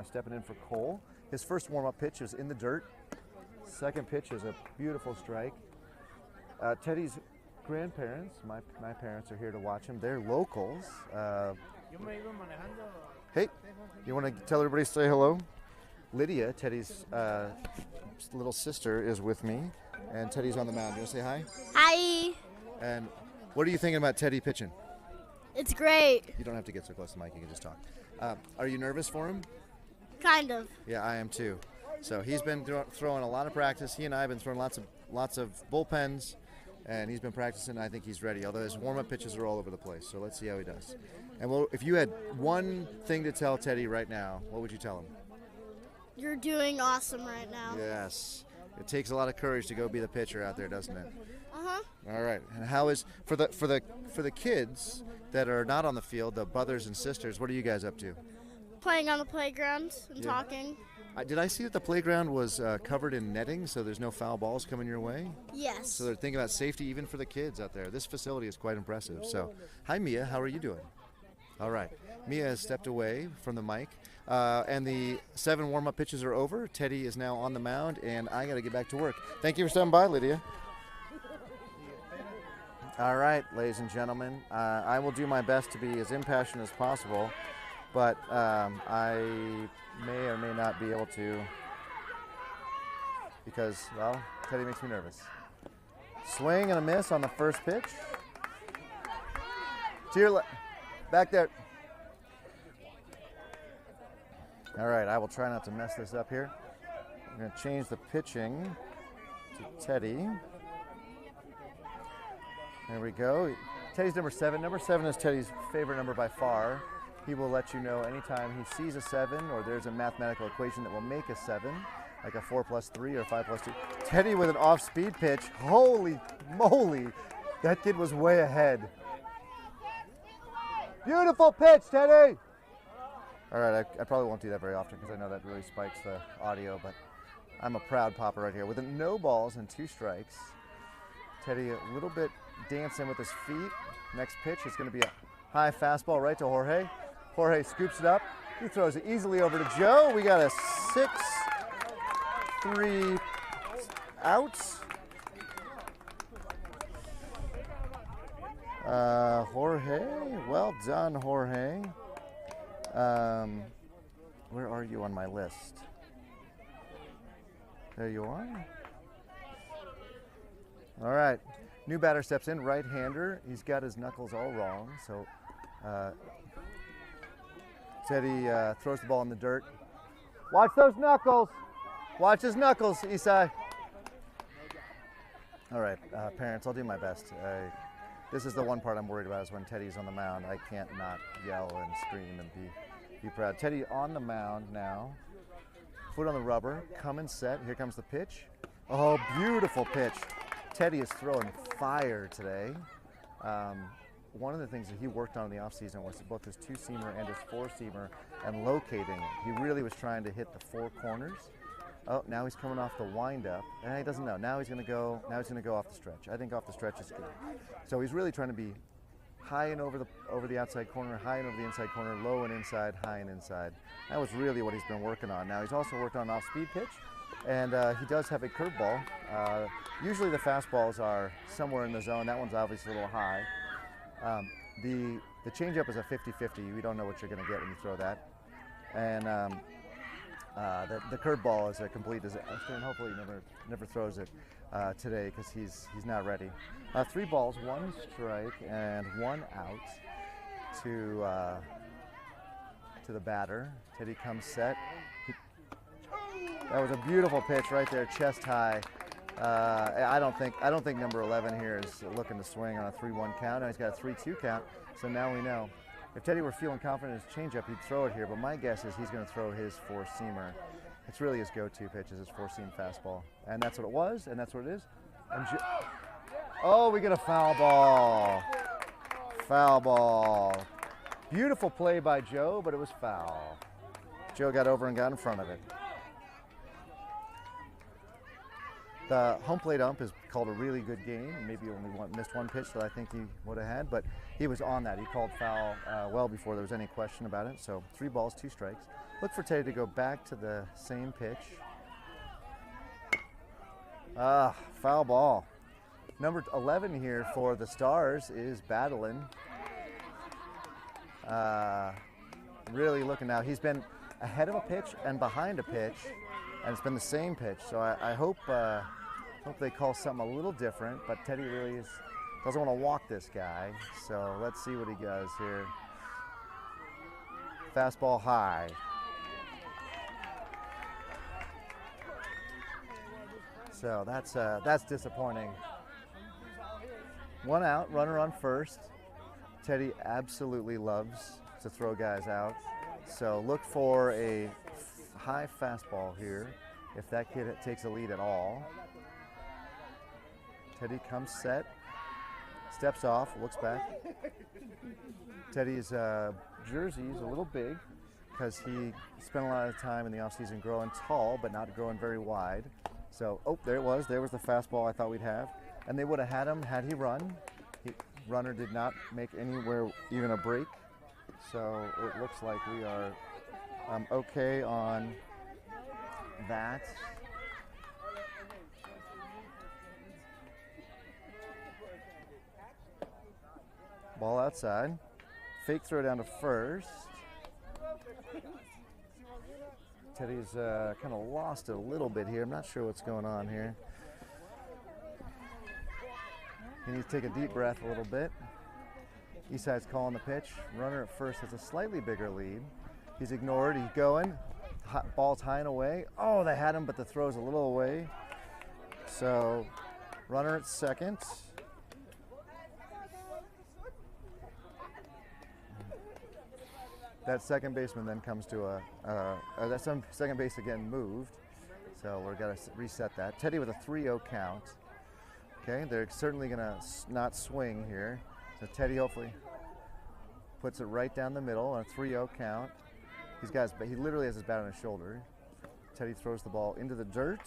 stepping in for Cole. His first warm-up pitch is in the dirt. Second pitch is a beautiful strike. Teddy's grandparents, my parents, are here to watch him. They're locals. Hey, you want to tell everybody to say hello? Lydia, Teddy's little sister, is with me, and Teddy's on the mound. You want to say hi?
Hi.
And what are you thinking about Teddy pitching?
It's great.
You don't have to get so close to the mic, you can just talk. Are you nervous for him?
Kind of.
Yeah, I am too. So he's been throwing a lot of practice. He and I have been throwing lots of bullpens, and he's been practicing. I think he's ready, although his warm-up pitches are all over the place. So let's see how he does. And if you had one thing to tell Teddy right now, what would you tell him?
You're doing awesome right now.
Yes. It takes a lot of courage to go be the pitcher out there, doesn't it?
Uh-huh.
All right. And how is for the kids that are not on the field, the brothers and sisters? What are you guys up to?
Playing on the playground and
Yeah.
talking.
Did I see that the playground was covered in netting, so there's no foul balls coming your way?
Yes.
So they're thinking about safety even for the kids out there. This facility is quite impressive. So, hi Mia, how are you doing? All right. Mia has stepped away from the mic, and the 7 warm-up pitches are over. Teddy is now on the mound, and I got to get back to work. Thank you for stopping by, Lydia. All right, ladies and gentlemen, I will do my best to be as impassioned as possible, but I may or may not be able to because, well, Teddy makes me nervous. Swing and a miss on the first pitch. To your back there. All right, I will try not to mess this up here. I'm going to change the pitching to Teddy. There we go. Teddy's number 7. Number 7 is Teddy's favorite number by far. He will let you know anytime he sees a 7 or there's a mathematical equation that will make a 7, like a 4 plus 3 or 5 plus 2. Teddy with an off-speed pitch. Holy moly, that kid was way ahead. Beautiful pitch, Teddy! All right, I probably won't do that very often because I know that really spikes the audio, but I'm a proud papa right here. With no balls and 2 strikes, Teddy a little bit dancing with his feet. Next pitch is going to be a high fastball right to Jorge. Jorge scoops it up. He throws it easily over to Joe. We got a 6-3 outs. Jorge, well done, Jorge. Where are you on my list? There you are. All right, new batter steps in, right-hander. He's got his knuckles all wrong, so Teddy throws the ball in the dirt. Watch those knuckles. Watch his knuckles, Isai. All right, parents, I'll do my best. This is the one part I'm worried about is when Teddy's on the mound. I can't not yell and scream and be proud. Teddy on the mound now. Foot on the rubber, come and set. Here comes the pitch. Oh, beautiful pitch. Teddy is throwing fire today. One of the things that he worked on in the offseason was both his 2-seamer and his 4-seamer and locating it. He really was trying to hit the 4 corners. Oh, now he's coming off the windup, and he doesn't know. Now he's going to go. Now he's going to go off the stretch. I think off the stretch is good. So he's really trying to be high and over the outside corner, high and over the inside corner, low and inside, high and inside. That was really what he's been working on. Now he's also worked on an off-speed pitch, and he does have a curveball. Usually the fastballs are somewhere in the zone. That one's obviously a little high. The changeup is a 50-50. You don't know what you're going to get when you throw that. And the curveball is a complete disaster, and hopefully he never throws it today because he's not ready. 3 balls, 1 strike, and 1 out to the batter. Teddy comes set. That was a beautiful pitch right there, chest high. I don't think number 11 here is looking to swing on a 3-1 count. Now he's got a 3-2 count, so now we know. If Teddy were feeling confident in his changeup, he'd throw it here, but my guess is he's going to throw his 4-seamer. It's really his go-to pitch is his 4-seam fastball, and that's what it was, and that's what it is. And oh, we get a foul ball. Foul ball. Beautiful play by Joe, but it was foul. Joe got over and got in front of it. The home plate ump is called a really good game. Maybe only missed 1 pitch that I think he would have had, but he was on that. He called foul well before there was any question about it. So 3 balls, 2 strikes. Look for Teddy to go back to the same pitch. Foul ball. Number 11 here for the Stars is battling. Really looking now. He's been ahead of a pitch and behind a pitch, and it's been the same pitch. So I hope they call something a little different, but Teddy really doesn't want to walk this guy. So let's see what he does here. Fastball high. So that's disappointing. 1 out, runner on first. Teddy absolutely loves to throw guys out. So look for a high fastball here if that kid takes a lead at all. Teddy comes set, steps off, looks back. Teddy's jersey is a little big because he spent a lot of time in the offseason growing tall, but not growing very wide. So, oh, there it was. There was the fastball I thought we'd have. And they would have had him had he run. Runner did not make anywhere even a break. So it looks like we are okay on that. Ball outside. Fake throw down to first. Teddy's kind of lost it a little bit here. I'm not sure what's going on here. He needs to take a deep breath a little bit. Eastside's calling the pitch. Runner at first has a slightly bigger lead. He's ignored. He's going. Ball's high and away. Oh, they had him, but the throw's a little away. So, runner at second. That second baseman then comes to that second base again moved. So we're got to reset that. Teddy with a 3-0 count. Okay, they're certainly going to not swing here. So Teddy hopefully puts it right down the middle on a 3-0 count. He literally has his bat on his shoulder. Teddy throws the ball into the dirt.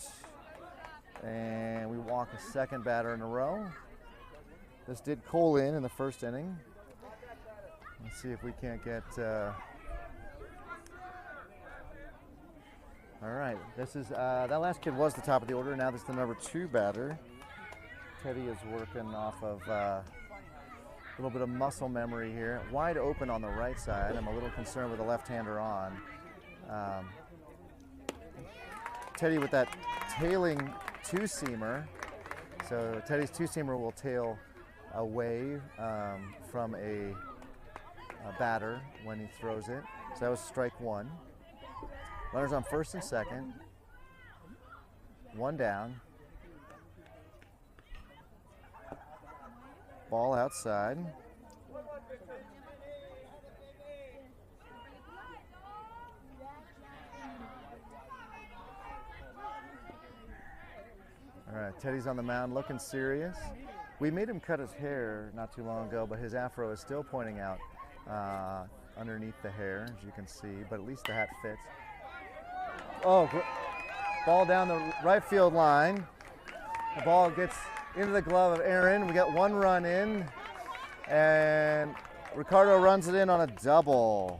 And we walk a second batter in a row. This did Cole in the first inning. Let's see if we can't get... All right, this is that last kid was the top of the order. Now this is the number 2 batter. Teddy is working off of a little bit of muscle memory here. Wide open on the right side. I'm a little concerned with the left-hander on. Teddy with that tailing two-seamer. So Teddy's two-seamer will tail away from a batter when he throws it. So that was strike 1. Runners on first and second. 1 down. Ball outside. All right, Teddy's on the mound looking serious. We made him cut his hair not too long ago, but his afro is still pointing out underneath the hair, as you can see, but at least the hat fits. Oh, ball down the right field line. The ball gets into the glove of Aaron. We got 1 run in, and Ricardo runs it in on a double.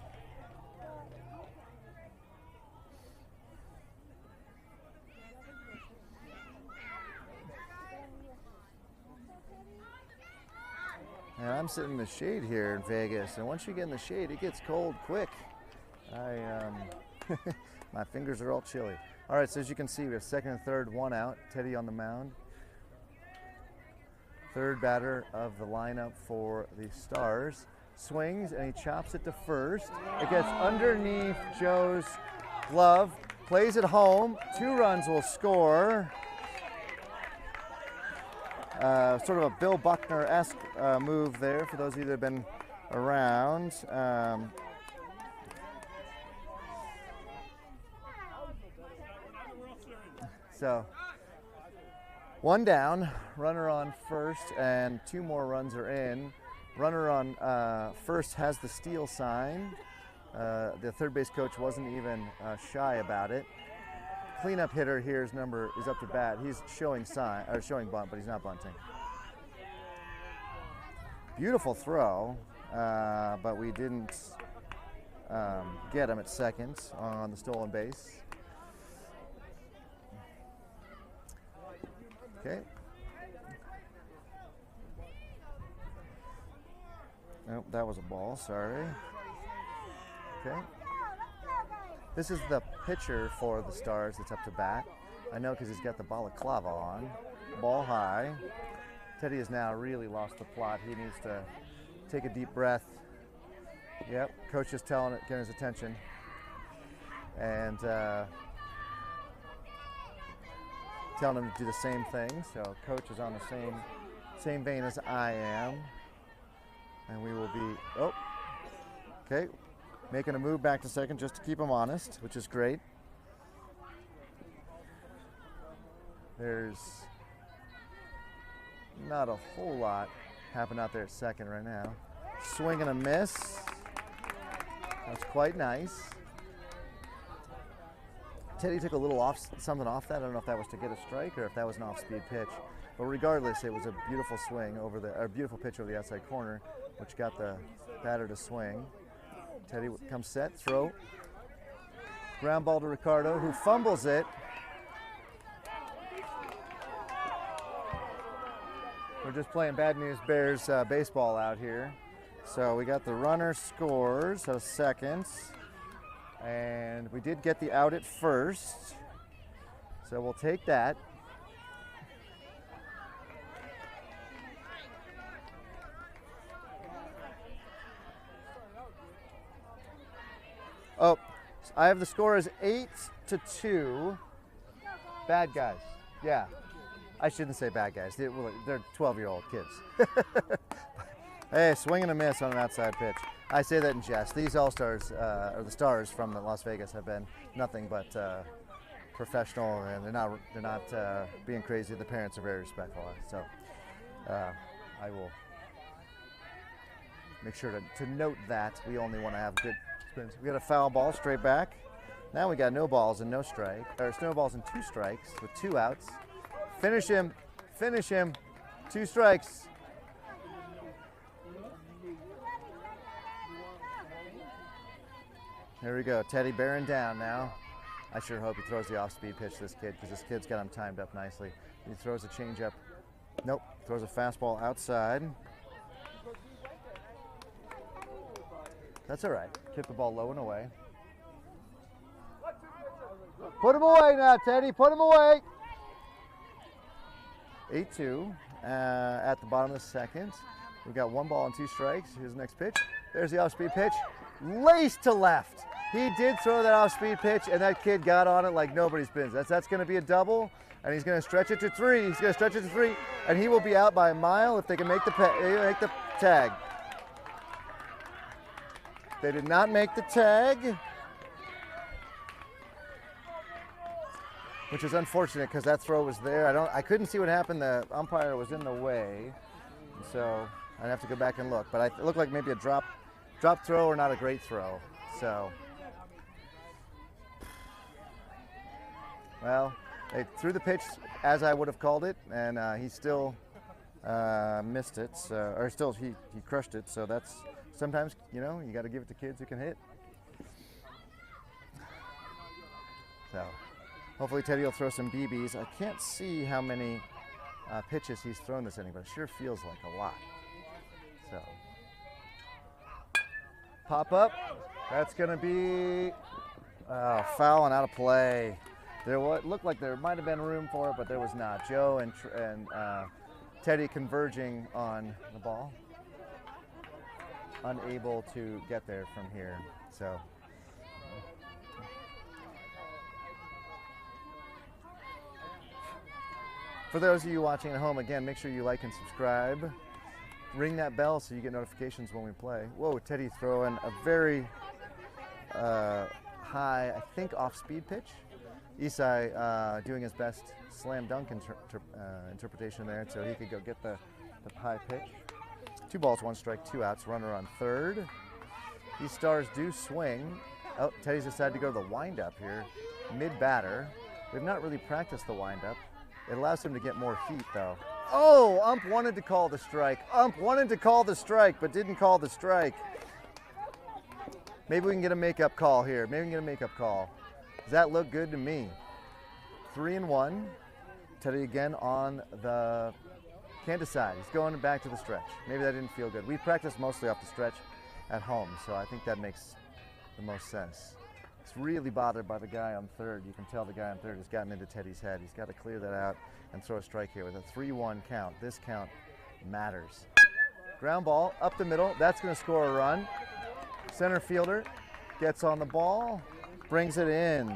And I'm sitting in the shade here in Vegas, and once you get in the shade, it gets cold quick. My fingers are all chilly. All right, so as you can see, we have second and third, 1 out. Teddy on the mound. Third batter of the lineup for the Stars. Swings, and he chops it to first. It gets underneath Joe's glove. Plays it home. 2 runs will score. Sort of a Bill Buckner-esque move there for those of you that have been around. So 1 down, runner on first, and 2 more runs are in. Runner on first has the steal sign. The third base coach wasn't even shy about it. Cleanup hitter here is up to bat. He's showing bunt, but he's not bunting. Beautiful throw, but we didn't get him at second on the stolen base. Okay. Nope, that was a ball, sorry. Okay. This is the pitcher for the Stars that's up to bat. I know because he's got the balaclava on. Ball high. Teddy has now really lost the plot. He needs to take a deep breath. Yep, coach is getting his attention. And telling him to do the same thing. So coach is on the same vein as I am. And we will be, okay, making a move back to second just to keep him honest, which is great. There's not a whole lot happened out there at second right now. Swing and a miss. That's quite nice. Teddy took a little something off that. I don't know if that was to get a strike or if that was an off-speed pitch. But regardless, it was a beautiful swing a beautiful pitch over the outside corner, which got the batter to swing. Teddy comes set, throw. Ground ball to Ricardo, who fumbles it. We're just playing Bad News Bears baseball out here. So we got the runner scores at second. And we did get the out at first. So we'll take that. Oh, I have the score as 8-2. Bad guys. Yeah. I shouldn't say bad guys. They're 12-year-old kids. Hey, swing and a miss on an outside pitch. I say that in jest. These All-Stars, or the Stars from Las Vegas, have been nothing but professional, and they're not being crazy. The parents are very respectful. So I will make sure to note that we only want to have good experience. We got a foul ball straight back. Now we got no balls and no strike, or no balls and 2 strikes with 2 outs. Finish him, 2 strikes. There we go, Teddy bearing down now. I sure hope he throws the off-speed pitch to this kid, because this kid's got him timed up nicely. He throws a changeup. Nope, throws a fastball outside. That's all right. Kick the ball low and away. Put him away now, Teddy. Put him away. 8-2 at the bottom of the second. We've got 1 ball and 2 strikes. Here's the next pitch. There's the off-speed pitch. Laced to left. He did throw that off-speed pitch, and that kid got on it like nobody's business. That's going to be a double, and he's going to stretch it to 3. He's going to stretch it to 3, and he will be out by a mile if they can make the tag. They did not make the tag, which is unfortunate because that throw was there. I couldn't see what happened. The umpire was in the way, so I'd have to go back and look. But it looked like maybe a drop throw or not a great throw. So, well, they threw the pitch as I would have called it, and he still missed it, or still he crushed it. So that's sometimes, you got to give it to kids who can hit. So hopefully Teddy will throw some BBs. I can't see how many pitches he's thrown this inning, but it sure feels like a lot. So pop up. That's going to be foul and out of play. There looked like there might have been room for it, but there was not. Joe and Teddy converging on the ball. Unable to get there from here. So for those of you watching at home, again, make sure you like and subscribe. Ring that bell so you get notifications when we play. Whoa, Teddy throwing a very high, I think, off-speed pitch. Isai doing his best slam dunk interpretation there, so he could go get the high pitch. 2 balls, 1 strike, 2 outs, runner on third. These Stars do swing. Oh, Teddy's decided to go to the windup here, mid-batter. We've not really practiced the windup. It allows him to get more heat, though. Oh, ump wanted to call the strike. Ump wanted to call the strike, but didn't call the strike. Maybe we can get a makeup call here. Maybe we can get a makeup call. Does that look good to me? 3-1. Teddy again on the can't decide. He's going back to the stretch. Maybe that didn't feel good. We practice mostly off the stretch at home, so I think that makes the most sense. It's really bothered by the guy on third. You can tell the guy on third has gotten into Teddy's head. He's got to clear that out and throw a strike here with a 3-1 count. This count matters. Ground ball up the middle. That's going to score a run. Center fielder gets on the ball, brings it in.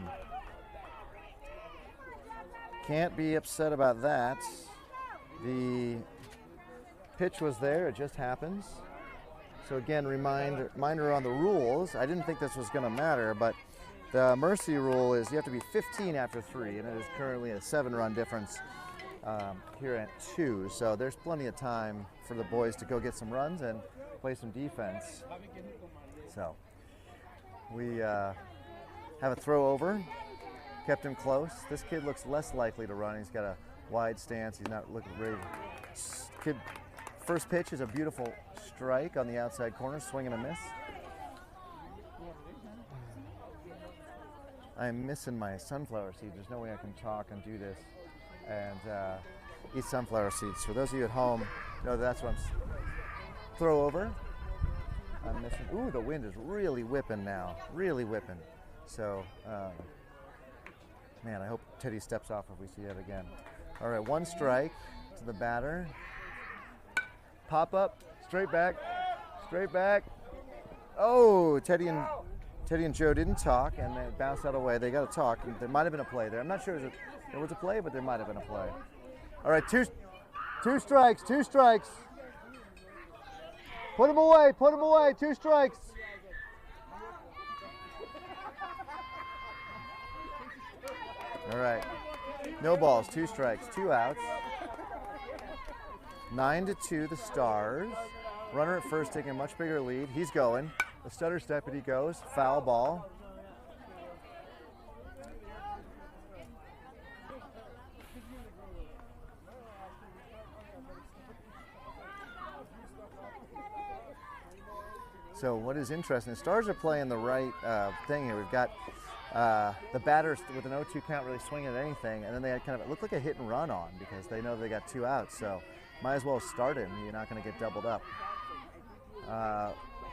Can't be upset about that. The pitch was there, it just happens. So again, reminder on the rules. I didn't think this was going to matter, but the mercy rule is you have to be 15 after 3, and it is currently a 7-run difference here at 2. So there's plenty of time for the boys to go get some runs and play some defense. So we have a throw over, kept him close. This kid looks less likely to run. He's got a wide stance. He's not looking ready. Kid, first pitch is a beautiful strike on the outside corner, swing and a miss. I'm missing my sunflower seeds. There's no way I can talk and do this and eat sunflower seeds. For those of you at home, know that's what I'm. Throw over. I'm missing. Ooh, the wind is really whipping now. Really whipping. So, man, I hope Teddy steps off if we see it again. All right, 1 strike to the batter. Pop up, straight back, straight back. Oh, Teddy and Joe didn't talk, and they bounced out away. They got to talk. There might have been a play there. I'm not sure there was a play, but there might have been a play. All right, two strikes, 2 strikes. Put him away, 2 strikes. All right, no balls, 2 strikes, 2 outs. 9-2 the Stars. Runner at first taking a much bigger lead. He's going. The stutter step, and he goes. Foul ball. So what is interesting, the Stars are playing the right thing here. We've got the batters with an 0-2 count really swinging at anything, and then they had kind of, it looked like a hit and run on because they know they got 2 outs, so might as well start him. You're not going to get doubled up.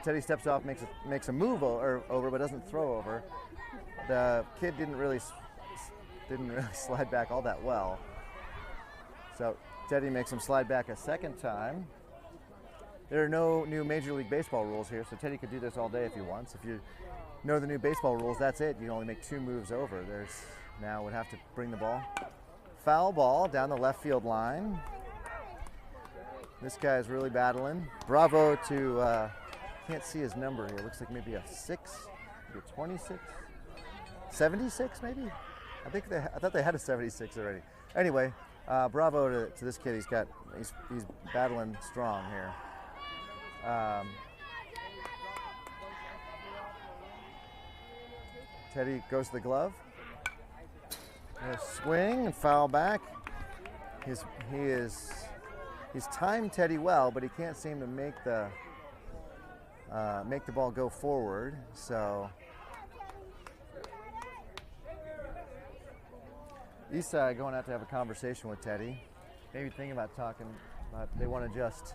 Teddy steps off, makes a move over, but doesn't throw over. The kid didn't really slide back all that well. So Teddy makes him slide back a second time. There are no new Major League Baseball rules here, so Teddy could do this all day if he wants. If you know the new baseball rules, that's it. You can only make 2 moves over. Now would have to bring the ball. Foul ball down the left field line. This guy's really battling. Bravo to, can't see his number here. Looks like maybe a 6, maybe a 26, 76 maybe? I thought they had a 76 already. Anyway, bravo to this kid. He's battling strong here. Teddy goes to the glove. A swing and foul back. He's timed Teddy well, but he can't seem to make the ball go forward. So Eastside going out to have a conversation with Teddy. Maybe thinking about talking, but they want to just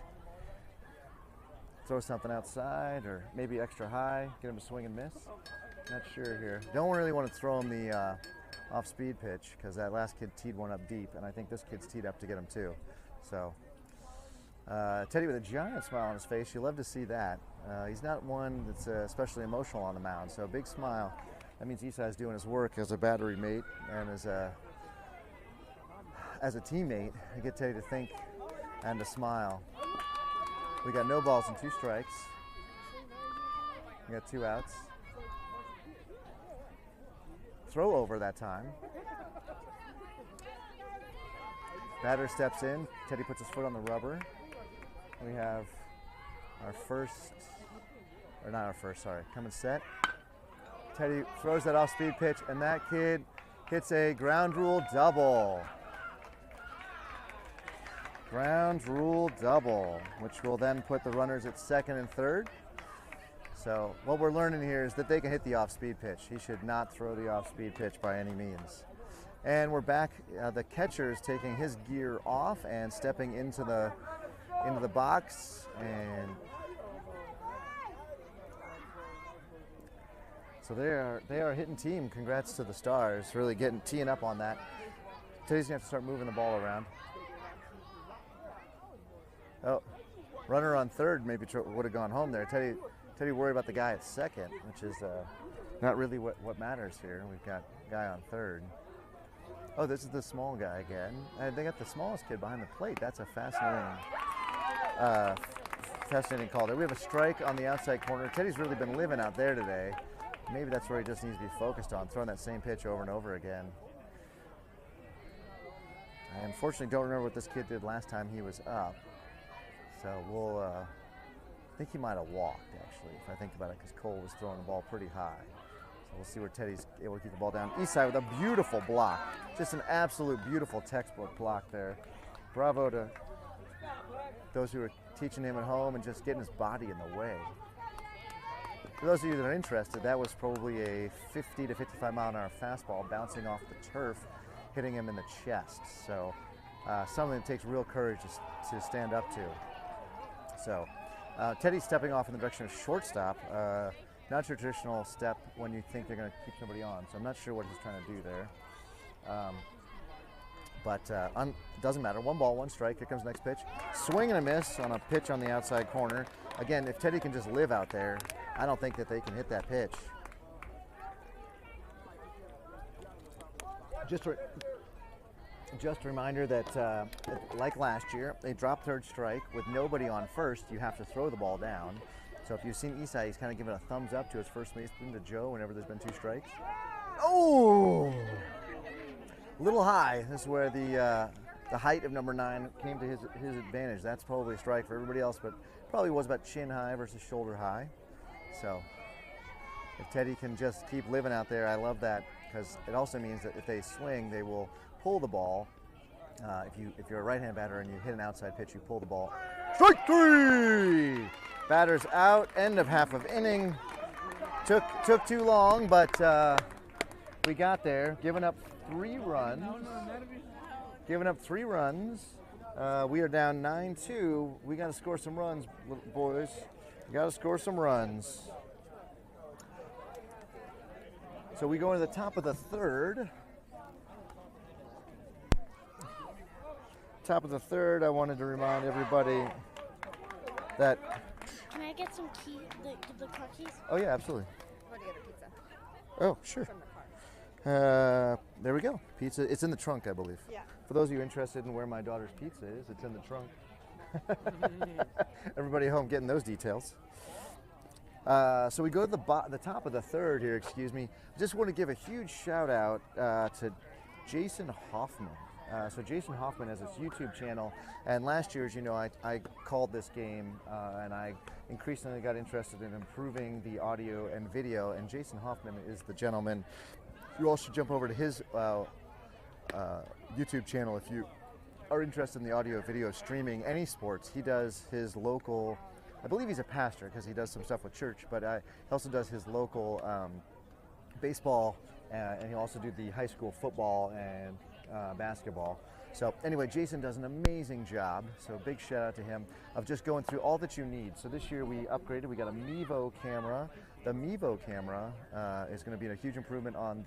throw something outside or maybe extra high, get him to swing and miss. Not sure here. Don't really want to throw him the off-speed pitch because that last kid teed one up deep, and I think this kid's teed up to get him too. So Teddy with a giant smile on his face. You love to see that. He's not one that's especially emotional on the mound, so a big smile. That means Eastside's doing his work as a battery mate and as a teammate. You get Teddy to think and to smile. We got no balls and 2 strikes. We got 2 outs. Throw over that time. Batter steps in. Teddy puts his foot on the rubber. We have our first, or not our first, sorry, coming set. Teddy throws that off-speed pitch, and that kid hits a ground rule double. Ground rule double, which will then put the runners at second and third. So what we're learning here is that they can hit the off-speed pitch. He should not throw the off-speed pitch by any means. And we're back. The catcher is taking his gear off and stepping into the box. And so they are a hitting team. Congrats to the Stars, really teeing up on that. Teddy's gonna have to start moving the ball around. Oh, runner on third maybe would have gone home there. Teddy worried about the guy at second, which is not really what matters here. We've got a guy on third. Oh, this is the small guy again. They got the smallest kid behind the plate. That's a fascinating call there. We have a strike on the outside corner. Teddy's really been living out there today. Maybe that's where he just needs to be focused on, throwing that same pitch over and over again. I unfortunately don't remember what this kid did last time he was up. So we'll, I think he might have walked actually, if I think about it, because Cole was throwing the ball pretty high. So we'll see where Teddy's able to keep the ball down. Eastside with a beautiful block. Just an absolute beautiful textbook block there. Bravo to those who are teaching him at home and just getting his body in the way. For those of you that are interested, that was probably a 50 to 55 mile an hour fastball bouncing off the turf, hitting him in the chest. So something that takes real courage to stand up to. So Teddy's stepping off in the direction of shortstop. Not your traditional step when you think they're going to keep somebody on. So I'm not sure what he's trying to do there. But doesn't matter. 1 ball, 1 strike. Here comes the next pitch. Swing and a miss on a pitch on the outside corner. Again, if Teddy can just live out there, I don't think that they can hit that pitch. Just a reminder that, like last year, they dropped 3rd strike. With nobody on first, you have to throw the ball down. So if you've seen Eastside, he's kind of giving a thumbs up to his first baseman, to Joe, whenever there's been 2 strikes. Oh! A little high. This is where the height of number 9 came to his advantage. That's probably a strike for everybody else, but probably was about chin high versus shoulder high. So if Teddy can just keep living out there, I love that, because it also means that if they swing, they will pull the ball. If you're a right-hand batter and you hit an outside pitch, you pull the ball. Strike 3! Batter's out. End of half of inning. Took too long, but we got there. Giving up 3 runs. Giving up 3 runs. We are down 9-2. We got to score some runs, boys. We got to score some runs. So we go into the top of the 3rd. Top of the 3rd, I wanted to remind everybody that...
Can I get some the car keys?
Oh yeah, absolutely.
I want to get a pizza
Oh, sure.
from the car.
There we go. Pizza. It's in the trunk, I believe.
Yeah.
For those of you interested in where my daughter's pizza is, it's in the trunk. Everybody at home getting those details. So we go to the top of the 3rd here, excuse me. Just want to give a huge shout out to Jason Hoffman. So Jason Hoffman has his YouTube channel, and last year, as you know, I called this game, and I increasingly got interested in improving the audio and video, and Jason Hoffman is the gentleman. You all should jump over to his YouTube channel if you are interested in the audio video streaming any sports. He does his local, I believe he's a pastor because he does some stuff with church, but he also does his local baseball, and he'll also do the high school football and basketball. So anyway, Jason does an amazing job, so big shout out to him, of just going through all that you need. So this year we upgraded, we got a Mevo camera. The Mevo camera is going to be a huge improvement on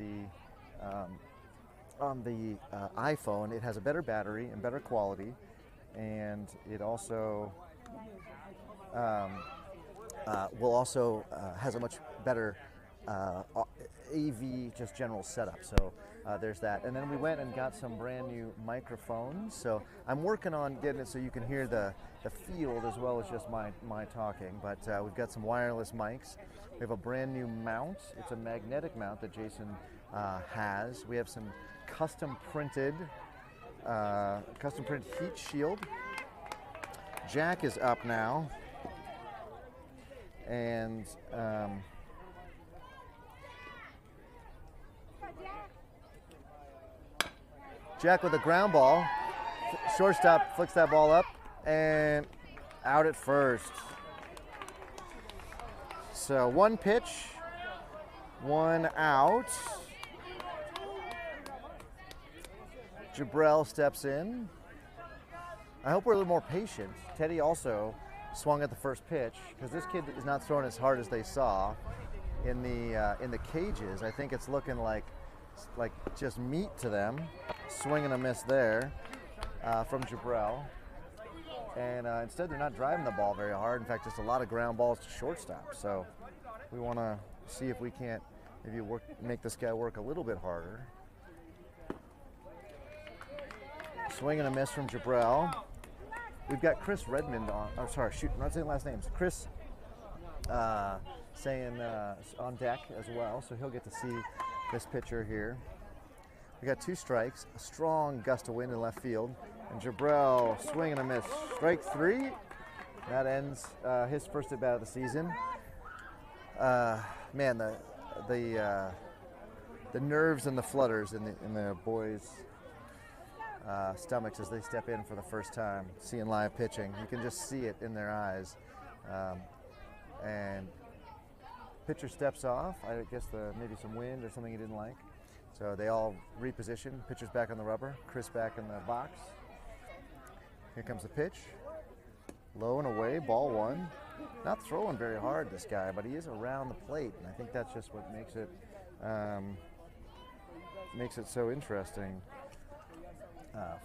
the iPhone. It has a better battery and better quality, and it also has a much better AV, just general setup. So there's that. And then we went and got some brand new microphones. So I'm working on getting it so you can hear the field as well as just my talking. But we've got some wireless mics. We have a brand new mount. It's a magnetic mount that Jason has. We have some custom printed heat shield. Jack is up now. And Jack with a ground ball. Shortstop flicks that ball up and out at first. So 1 pitch, 1 out. Jabrell steps in. I hope we're a little more patient. Teddy also swung at the first pitch because this kid is not throwing as hard as they saw in the cages. I think it's looking like just meat to them. Swing and a miss there from Jabrell. And instead they're not driving the ball very hard. In fact, just a lot of ground balls to shortstop. So we want to see if we can't maybe make this guy work a little bit harder. Swing and a miss from Jabrell. We've got Chris Redmond on. Oh, sorry, shoot, I'm not saying last names. Chris saying on deck as well, so he'll get to see this pitcher here. We got 2 strikes, a strong gust of wind in left field, and Jabrell swing and a miss. Strike 3. That ends his first at bat of the season. Man, the nerves and the flutters in the boys' stomachs as they step in for the first time, seeing live pitching. You can just see it in their eyes. And pitcher steps off. I guess maybe some wind or something he didn't like. So they all reposition. Pitcher's back on the rubber. Chris back in the box. Here comes the pitch. Low and away, ball 1. Not throwing very hard, this guy, but he is around the plate, and I think that's just what makes it so interesting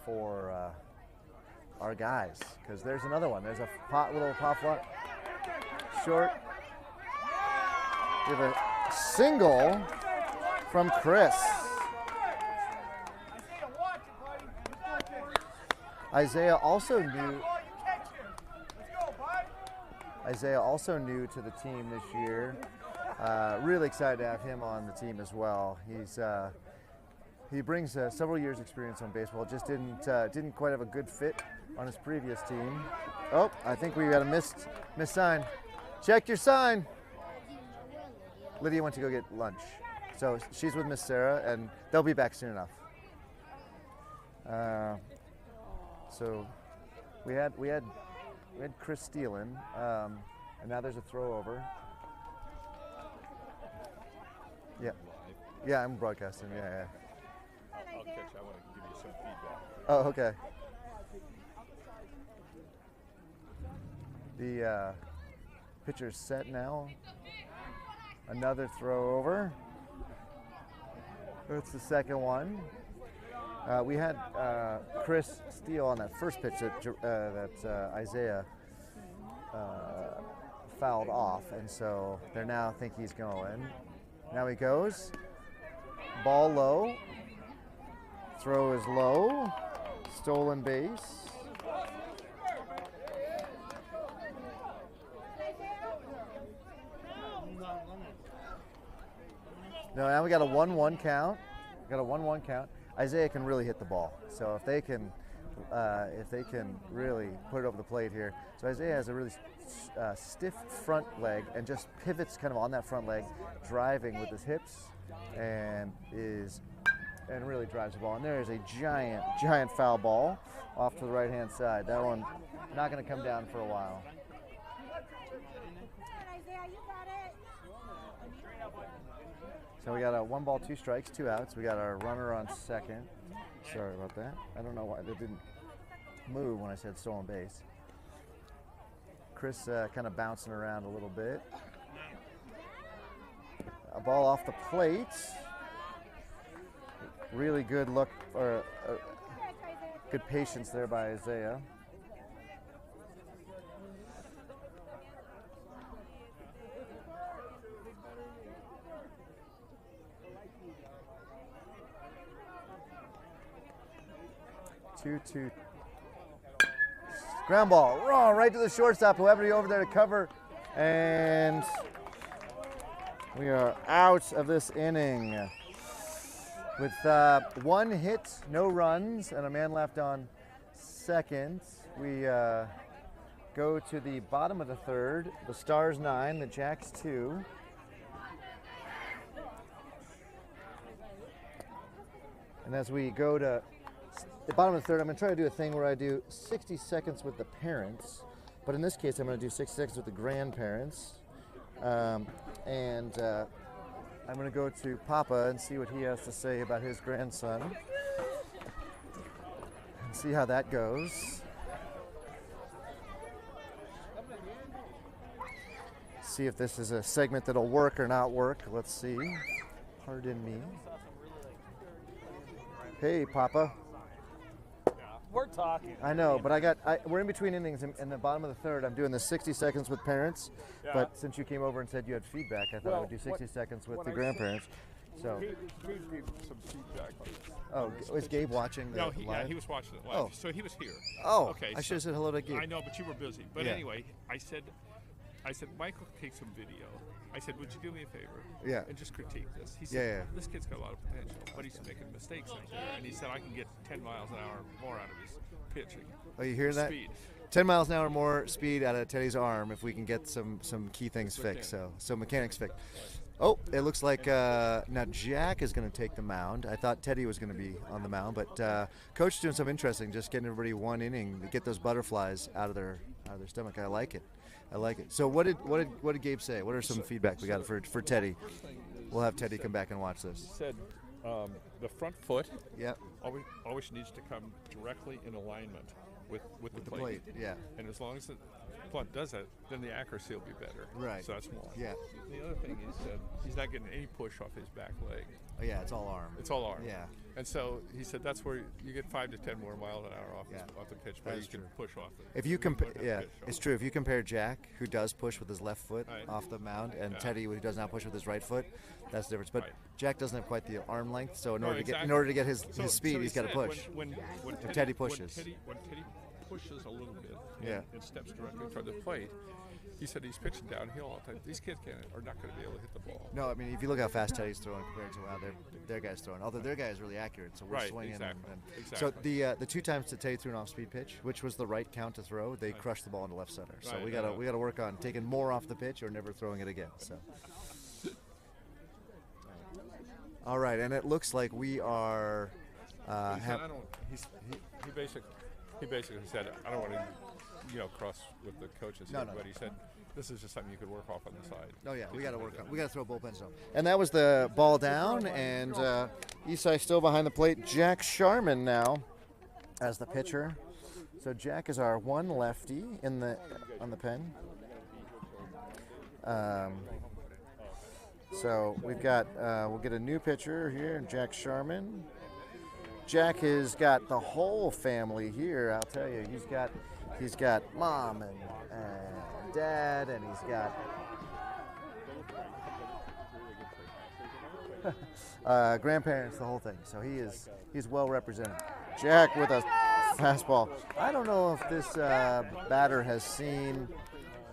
for our guys. Because there's another one. There's a little pop flop. Short. We have a single from Chris. Isaiah also new to the team this year. Really excited to have him on the team as well. He brings several years experience on baseball. Just didn't quite have a good fit on his previous team. Oh, I think we got a missed sign. Check your sign. Lydia went to go get lunch, so she's with Miss Sarah, and they'll be back soon enough. So we had Chris stealing, and now there's a throw over. Yeah, I'm broadcasting. Yeah.
I'll catch. I want to give you some feedback.
Oh, okay. The pitcher's set now. Another throw over. That's the second one. We had Chris steal on that first pitch that Isaiah fouled off, and so they now think he's going. Now he goes. Ball low. Throw is low. Stolen base. No, now we got a 1-1 count. Isaiah can really hit the ball. So if they can really put it over the plate here. So Isaiah has a really stiff front leg and just pivots kind of on that front leg, driving with his hips, and really drives the ball. And there is a giant foul ball off to the right-hand side. That one not going to come down for a while. So we got a 1 ball, 2 strikes, 2 outs. We got our runner on second. Sorry about that. I don't know why that didn't move when I said stolen base. Chris kind of bouncing around a little bit. A ball off the plate. Really good look, or good patience there by Isaiah. Two. Ground ball, right to the shortstop, whoever over there to cover, and we are out of this inning with 1 hit, no runs, and a man left on second. We go to the bottom of the third. The Stars 9, the Jacks 2. And as we go to the bottom of the third, I'm going to try to do a thing where I do 60 seconds with the parents, but in this case I'm going to do 60 seconds with the grandparents. And I'm going to go to Papa and see what he has to say about his grandson and see how that goes. See if this is a segment that'll work or not work. Let's see. Pardon me. Hey, Papa.
We're talking.
I know, but we're in between innings. In the bottom of the third, I'm doing the 60 seconds with parents.
Yeah.
But since you came over and said you had feedback, I thought I would do 60 seconds with the grandparents. So.
Gabe gave some feedback.
Oh, was Gabe watching the live?
He was watching it live.
Oh.
So he was here.
Oh,
okay.
I should have said hello to Gabe.
I know, but you were busy. But
Yeah.
anyway, I said,
I said, Michael, take some video. I said, would you do me a favor?
Yeah.
And just critique this. He
Yeah,
said,
yeah.
this kid's got a lot of potential, but he's making mistakes out there. And he said, I can get 10 miles an hour more out of his pitching.
Oh, you hear that?
Speed.
10 miles an hour more speed out of Teddy's arm if we can get some key things fixed. So mechanics fixed. Oh, it looks like now Jack is going to take the mound. I thought Teddy was going to be on the mound, but Coach is doing something interesting, just getting everybody one inning to get those butterflies out of their stomach. I like it. So what did Gabe say? What are some feedback we got for Teddy? We'll have Teddy come back and watch this.
He said the front foot
Yep.
always needs to come directly in alignment with the plate.
Yeah.
And as long as the front does that, then the accuracy will be better.
Right.
So that's one.
Yeah.
The other thing is that he's not getting any push off his back leg.
Oh, yeah, it's all arm.
It's all arm.
Yeah.
And so he said that's where you get 5 to 10 more miles an hour off,
Yeah.
off the pitch, but
That
you
is
can
true.
push off it.
If you compare, yeah, it's true. If you compare Jack, who does push with his left foot
Right.
off the mound, and
Yeah.
Teddy, who does not push with his right foot, that's the difference. But
Right.
Jack doesn't have quite the arm length, so in
No,
order to
exactly.
get his speed,
he
he's got to
said
push.
When
Teddy pushes.
When Teddy pushes a little bit
Yeah.
and steps directly toward the plate, he said he's pitching downhill all the time. These kids are not going to be able to hit the ball.
No, I mean, if you look how fast Teddy's throwing compared to how their guy's throwing, although their guy is really accurate, so we're
Right,
swinging.
exactly,
So
exactly.
the 2 times that Teddy threw an off-speed pitch, which was the right count to throw, they crushed the ball into left center. So
Right,
we gotta work on taking more off the pitch or never throwing it again. So. All right, and it looks like we are.
He said, he basically said, I don't want to, cross with the coaches
No,
here,
no,
but
no.
he said, this is just something you could work off on the side.
Oh yeah, we got to work on. We got to throw bullpens down. And that was the ball down, and Isai still behind the plate. Jack Sharman now as the pitcher. So Jack is our one lefty on the pen. So we've got we'll get a new pitcher here, Jack Sharman. Jack has got the whole family here. I'll tell you, he's got mom and dad, and he's got grandparents, the whole thing. So he's well represented. Jack with a fastball. I don't know if this batter has seen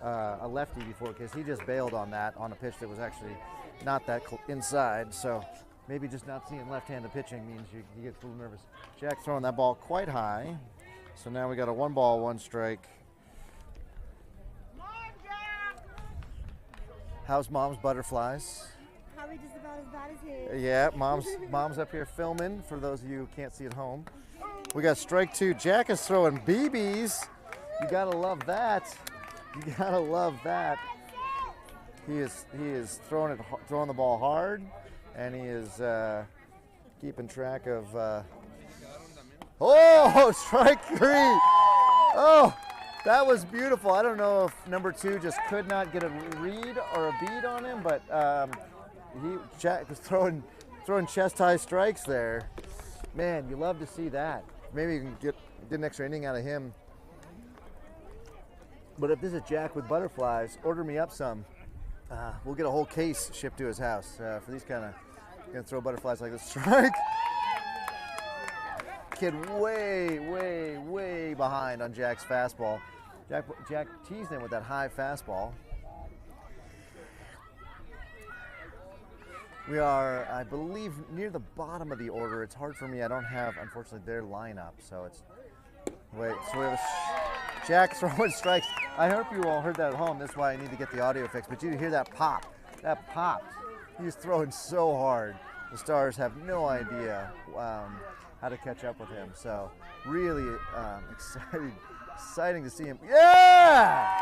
a lefty before, because he just bailed on that on a pitch that was actually not that inside. So maybe just not seeing left-handed pitching means you get a little nervous. Jack throwing that ball quite high. So now we got a 1-1 strike. How's mom's butterflies?
Probably just about as bad as his.
Yeah, mom's up here filming for those of you who can't see at home. We got strike 2. Jack is throwing BBs. You gotta love that. You gotta love that. He is throwing the ball hard, and he is keeping track of. Oh, strike 3! Oh, that was beautiful. I don't know if number 2 just could not get a read or a bead on him, but Jack was throwing chest high strikes there. Man, you love to see that. Maybe you can get an extra inning out of him. But if this is Jack with butterflies, order me up some. We'll get a whole case shipped to his house for these kind of gonna throw butterflies like this. Strike. Kid way behind on Jack's fastball. Jack teased him with that high fastball. We are, I believe, near the bottom of the order. It's hard for me. I don't have, unfortunately, their lineup. So it's, wait, so we have Jack throwing strikes. I hope you all heard that at home. That's why I need to get the audio fixed. But you hear that pop. That popped. He's throwing so hard. The Stars have no idea how to catch up with him. So really exciting to see him. Yeah!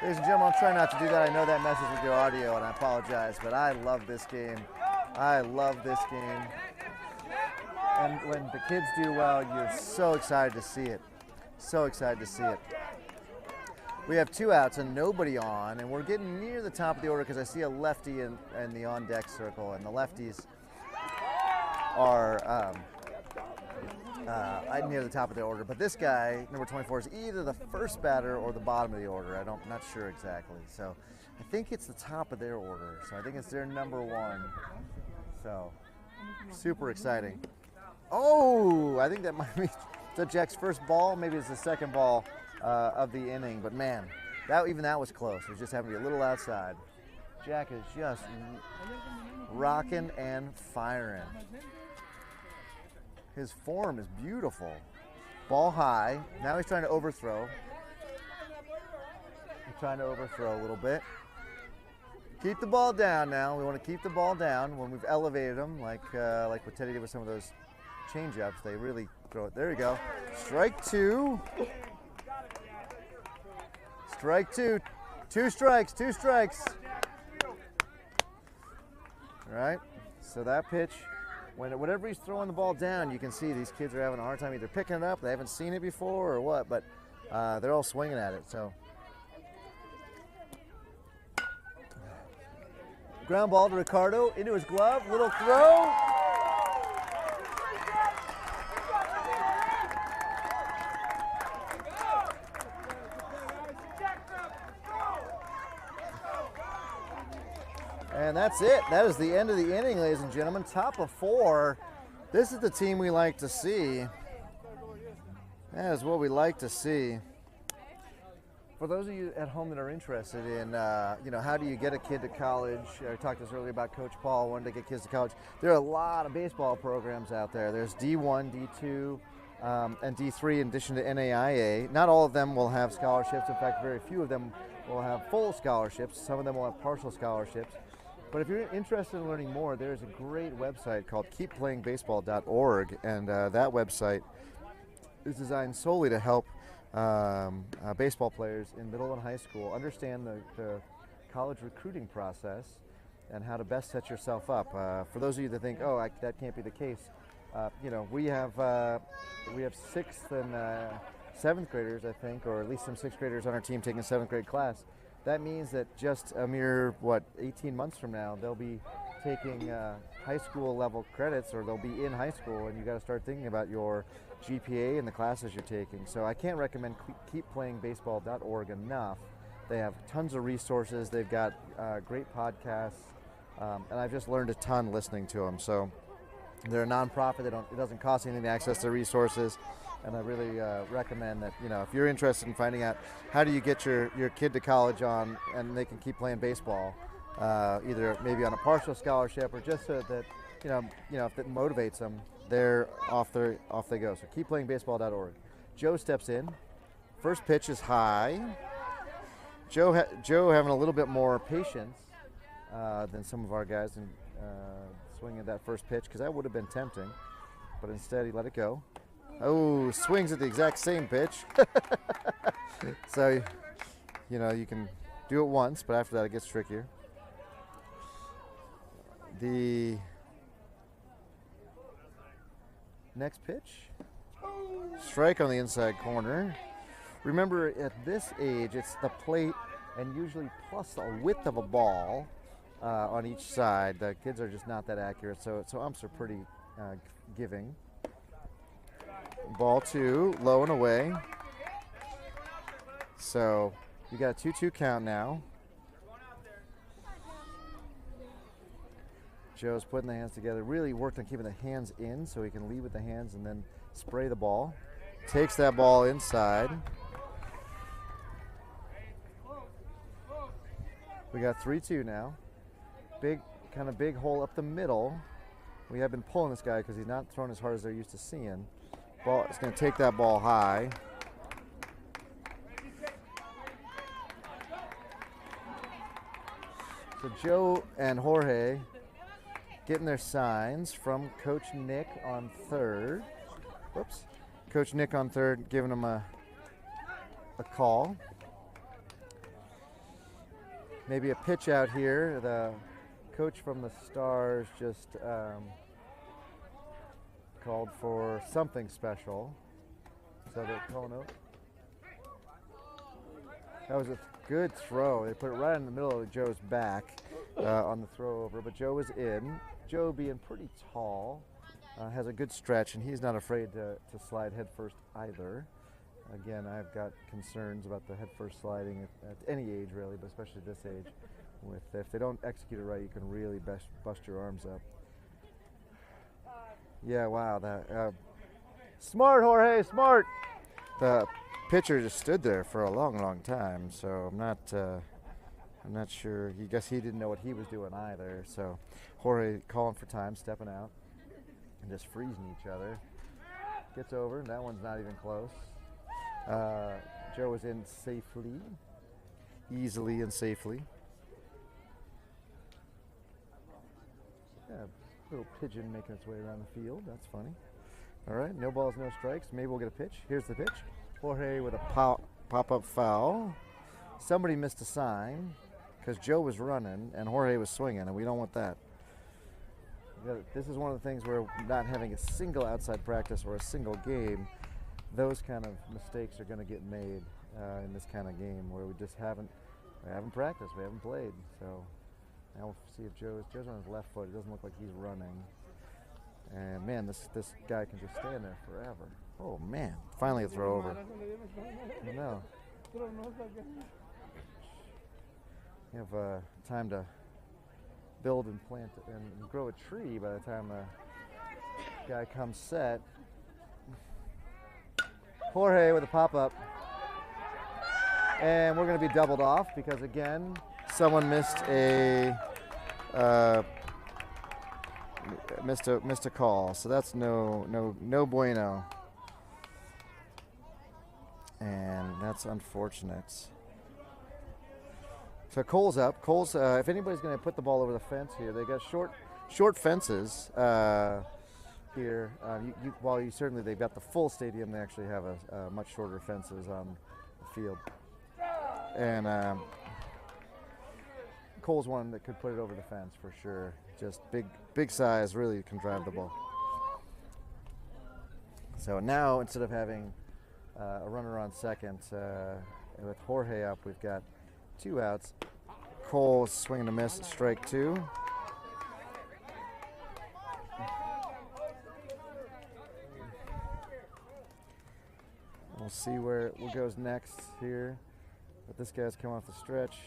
Ladies and gentlemen, I'll try not to do that. I know that messes with your audio, and I apologize, but I love this game. I love this game. And when the kids do well, you're so excited to see it. So excited to see it. We have 2 outs and nobody on, and we're getting near the top of the order because I see a lefty in the on-deck circle, and the lefties are near the top of the order. But this guy, number 24, is either the first batter or the bottom of the order. I'm not sure exactly. So I think it's the top of their order. So I think it's their number 1. So super exciting. Oh, I think that might be Jack's first ball. Maybe it's the second ball of the inning. But man, Even that was close. It was just having to be a little outside. Jack is just rocking and firing. His form is beautiful. Ball high. Now he's trying to overthrow. He's trying to overthrow a little bit. Keep the ball down now. We want to keep the ball down when we've elevated them, like what Teddy did with some of those change-ups. They really throw it. There you go. Strike two. Strike two. Two strikes. All right. So that pitch, whenever he's throwing the ball down, you can see these kids are having a hard time either picking it up, they haven't seen it before or what, but they're all swinging at it. So ground ball to Ricardo, into his glove, little throw. And that's it. That is the end of the inning, ladies and gentlemen. Top of 4. This is the team we like to see. That is what we like to see. For those of you at home that are interested in, how do you get a kid to college? I talked to us earlier about Coach Paul wanting to get kids to college. There are a lot of baseball programs out there. There's D1, D2, and D3 in addition to NAIA. Not all of them will have scholarships. In fact, very few of them will have full scholarships. Some of them will have partial scholarships. But if you're interested in learning more, there's a great website called keepplayingbaseball.org, and that website is designed solely to help baseball players in middle and high school understand the college recruiting process and how to best set yourself up. For those of you that think, that can't be the case, we have 6th and 7th graders, I think, or at least some 6th graders on our team taking a 7th grade class. That means that just a mere, 18 months from now, they'll be taking high school level credits, or they'll be in high school, and you got to start thinking about your GPA and the classes you're taking. So I can't recommend keepplayingbaseball.org enough. They have tons of resources. They've got great podcasts, and I've just learned a ton listening to them. So they're a nonprofit. It doesn't cost anything to access their resources. And I really recommend that, if you're interested in finding out how do you get your kid to college and they can keep playing baseball, either maybe on a partial scholarship or just so that, if it motivates them, they're off they go. So keepplayingbaseball.org. Joe steps in. First pitch is high. Joe having a little bit more patience than some of our guys in swinging that first pitch, because that would have been tempting. But instead he let it go. Oh, swings at the exact same pitch. So, you can do it once, but after that it gets trickier. The next pitch, strike on the inside corner. Remember, at this age, it's the plate and usually plus a width of a ball on each side. The kids are just not that accurate, so umps are pretty giving. Ball 2, low and away. So you got a 2-2 count now. Joe's putting the hands together, really worked on keeping the hands in so he can lead with the hands and then spray the ball. Takes that ball inside. We got 3-2 now. Big hole up the middle. We have been pulling this guy because he's not throwing as hard as they're used to seeing. Ball is going to take that ball high. So Joe and Jorge getting their signs from Coach Nick on third. Whoops. Coach Nick on third giving them a call. Maybe a pitch out here. The coach from the Stars just called for something special. So they're calling out. That was a good throw. They put it right in the middle of Joe's back on the throw over, but Joe was in. Joe being pretty tall, has a good stretch, and he's not afraid to slide head first either. Again, I've got concerns about the head first sliding at any age really, but especially at this age. If they don't execute it right, you can really bust your arms up. Yeah, wow. Smart, Jorge, smart. The pitcher just stood there for a long time, so I'm not sure. He guess he didn't know what he was doing either. So Jorge calling for time, stepping out, and just freezing each other. Gets over. That one's not even close. Joe is in safely, easily and safely. Yeah, little pigeon making its way around the field. That's funny. All right, no balls, no strikes. Maybe we'll get a pitch. Here's the pitch. Jorge with a pop-up foul. Somebody missed a sign because Joe was running and Jorge was swinging, and we don't want that. This is one of the things where not having a single outside practice or a single game, those kind of mistakes are going to get made in this kind of game where we haven't practiced, we haven't played. So now we'll see if Joe's on his left foot. It doesn't look like he's running. And man, this guy can just stand there forever. Oh man, finally a throw over. I know. You have time to build and plant and grow a tree by the time the guy comes set. Jorge with a pop-up. And we're going to be doubled off because, again, someone missed a call. So that's no bueno. And that's unfortunate. So Cole's up. Cole's, if anybody's going to put the ball over the fence here, they got short fences here. While certainly they've got the full stadium, they actually have a much shorter fences on the field. And Cole's one that could put it over the fence for sure. Just big size, really can drive the ball. So now instead of having a runner on second, with Jorge up, we've got 2 outs. Cole swinging a miss, strike 2. We'll see what goes next here. But this guy's come off the stretch.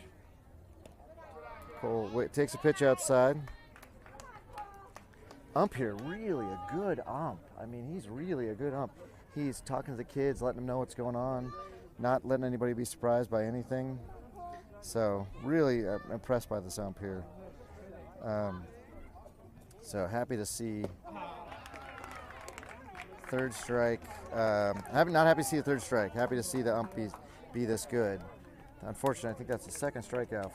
Cole takes a pitch outside. Ump here, really a good ump. I mean, he's really a good ump. He's talking to the kids, letting them know what's going on, not letting anybody be surprised by anything. So really impressed by this ump here. So happy to see third strike. Not happy to see the third strike. Happy to see the ump be this good. Unfortunately, I think that's the second strikeout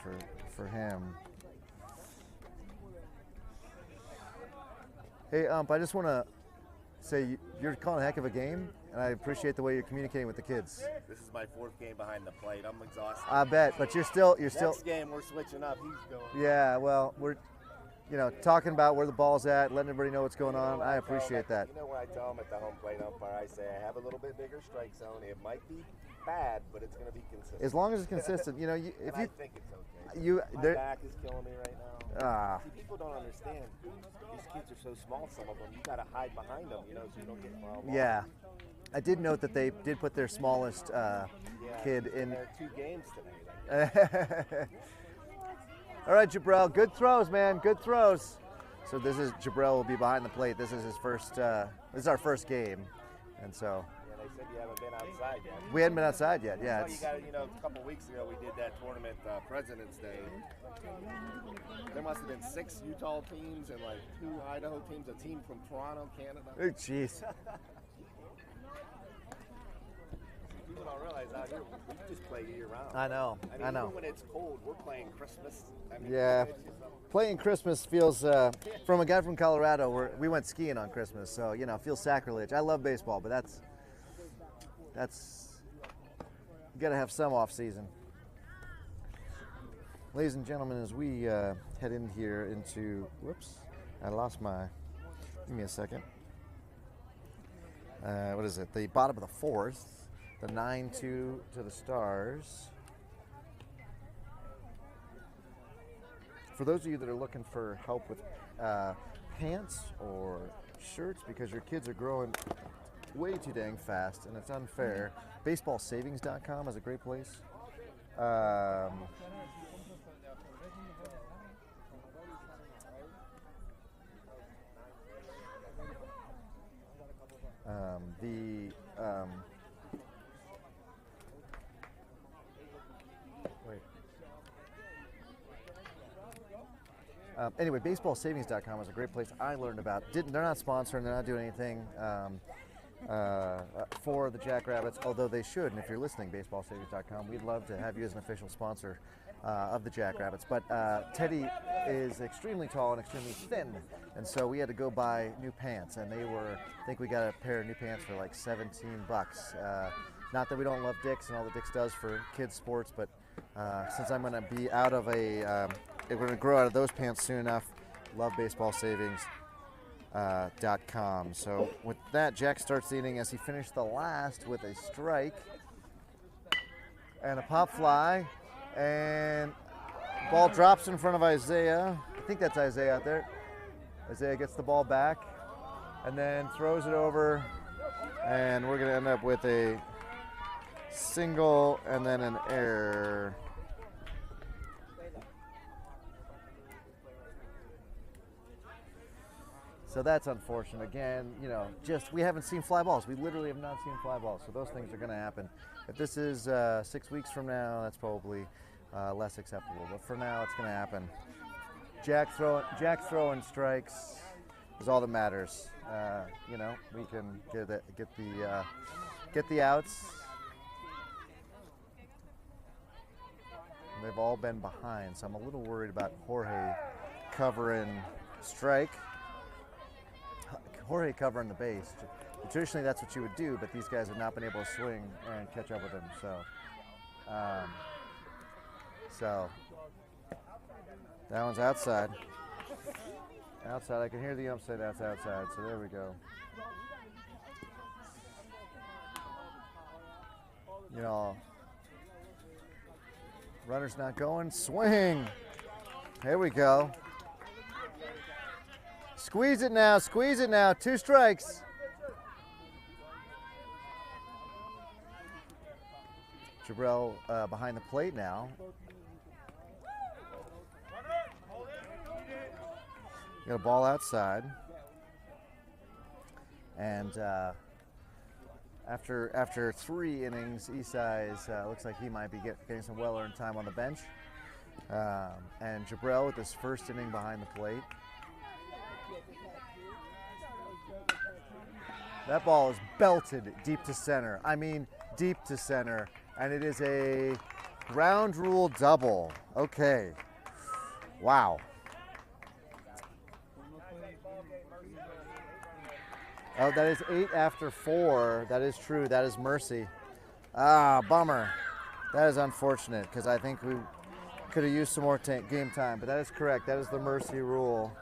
for him. Hey, ump, I just want to say you're calling a heck of a game, and I appreciate the way you're communicating with the kids.
This is my 4th game behind the plate. I'm exhausted.
I bet, but you're still.
Next game we're switching up. He's going.
Yeah, well, we're, talking about where the ball's at, letting everybody know what's going on. I appreciate that.
You know what I tell him at the home plate umpire? I say I have a little bit bigger strike zone. It might be bad, but it's going to be consistent.
As long as it's consistent, if you
think it's okay. My back is killing me right now. See, people don't understand. These kids are so small. Some of them, you got to hide behind them, so you don't get fouled.
Yeah, I did note that they did put their smallest kid in.
There are 2 games today.
All right, Jabril, good throws, man, good throws. So Jabril will be behind the plate. This is his first. This is our first game, and so.
Yeah, they said you haven't been outside yet.
We hadn't been outside yet. Yeah.
Well, you got a couple weeks ago we did that tournament, President's Day. There must have been 6 Utah teams and 2 Idaho teams, a team from Toronto, Canada.
Oh, jeez.
People don't realize out here we just play year round.
I know.
I know. Even when it's cold, we're playing Christmas.
Yeah. Playing Christmas feels, from a guy from Colorado, we went skiing on Christmas, so, feels sacrilege. I love baseball, but that's you got to have some off season. Ladies and gentlemen, as we head in here into, whoops, I lost give me a second. What is it? The bottom of the 4th, the 9-2 to the Stars. For those of you that are looking for help with pants or shirts because your kids are growing way too dang fast and it's unfair, baseballsavings.com is a great place. Anyway, baseballsavings.com is a great place. I learned about. They're not sponsoring. They're not doing anything for the Jackrabbits, although they should. And if you're listening, baseballsavings.com, we'd love to have you as an official sponsor of the Jackrabbits. But Teddy is extremely tall and extremely thin, and so we had to go buy new pants, and they were, I think we got a pair of new pants for like $17. Not that we don't love Dick's and all that Dick's does for kids sports, but since I'm going to be out of we're going to grow out of those pants soon enough, love baseballsavings.com. So with that, Jack starts the inning as he finished the last with a strike and a pop fly, and ball drops in front of Isaiah. I think that's Isaiah out there. Isaiah gets the ball back and then throws it over, and we're going to end up with a single and then an error. So that's unfortunate. Again, we haven't seen fly balls. We literally have not seen fly balls. So those things are going to happen. If this is 6 weeks from now, that's probably less acceptable. But for now, it's going to happen. Jack throwing strikes is all that matters. We can get the outs. They've all been behind, so I'm a little worried about Jorge covering strike. Jorge covering the base. Traditionally, that's what you would do, but these guys have not been able to swing and catch up with him. So that one's outside. Outside. I can hear the ump say that's outside. So there we go. Runner's not going. Swing. Here we go. Squeeze it now. 2 strikes. Jabril behind the plate now. Got a ball outside. And after 3 innings, Isai's looks like he might be getting some well-earned time on the bench. And Jabril with his first inning behind the plate. That ball is belted deep to center. I mean, deep to center. And it is a ground rule double. Okay. Wow. Oh, that is 8 after 4. That is true. That is mercy. Ah, bummer. That is unfortunate because I think we could have used some more game time. But that is correct. That is the mercy rule.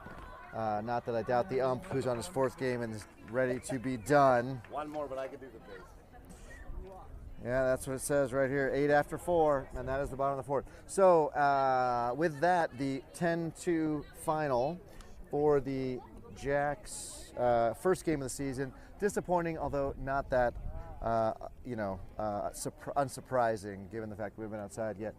Not that I doubt the ump who's on his 4th game and is ready to be done.
One more, but I could do the base.
Yeah, that's what it says right here. 8 after 4, and that is the bottom of the 4th. So with that, the 10-2 final for the Jacks' first game of the season. Disappointing, although not that unsurprising, given the fact we haven't been outside yet.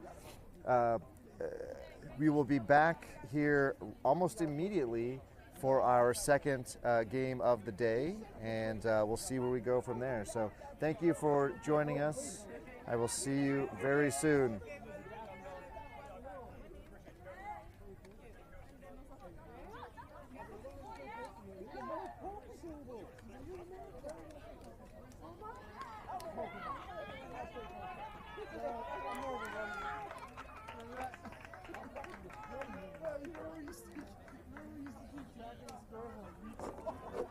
We will be back here almost immediately for our second game of the day, and we'll see where we go from there. So thank you for joining us. I will see you very soon.
Remember we used to keep track of this girl on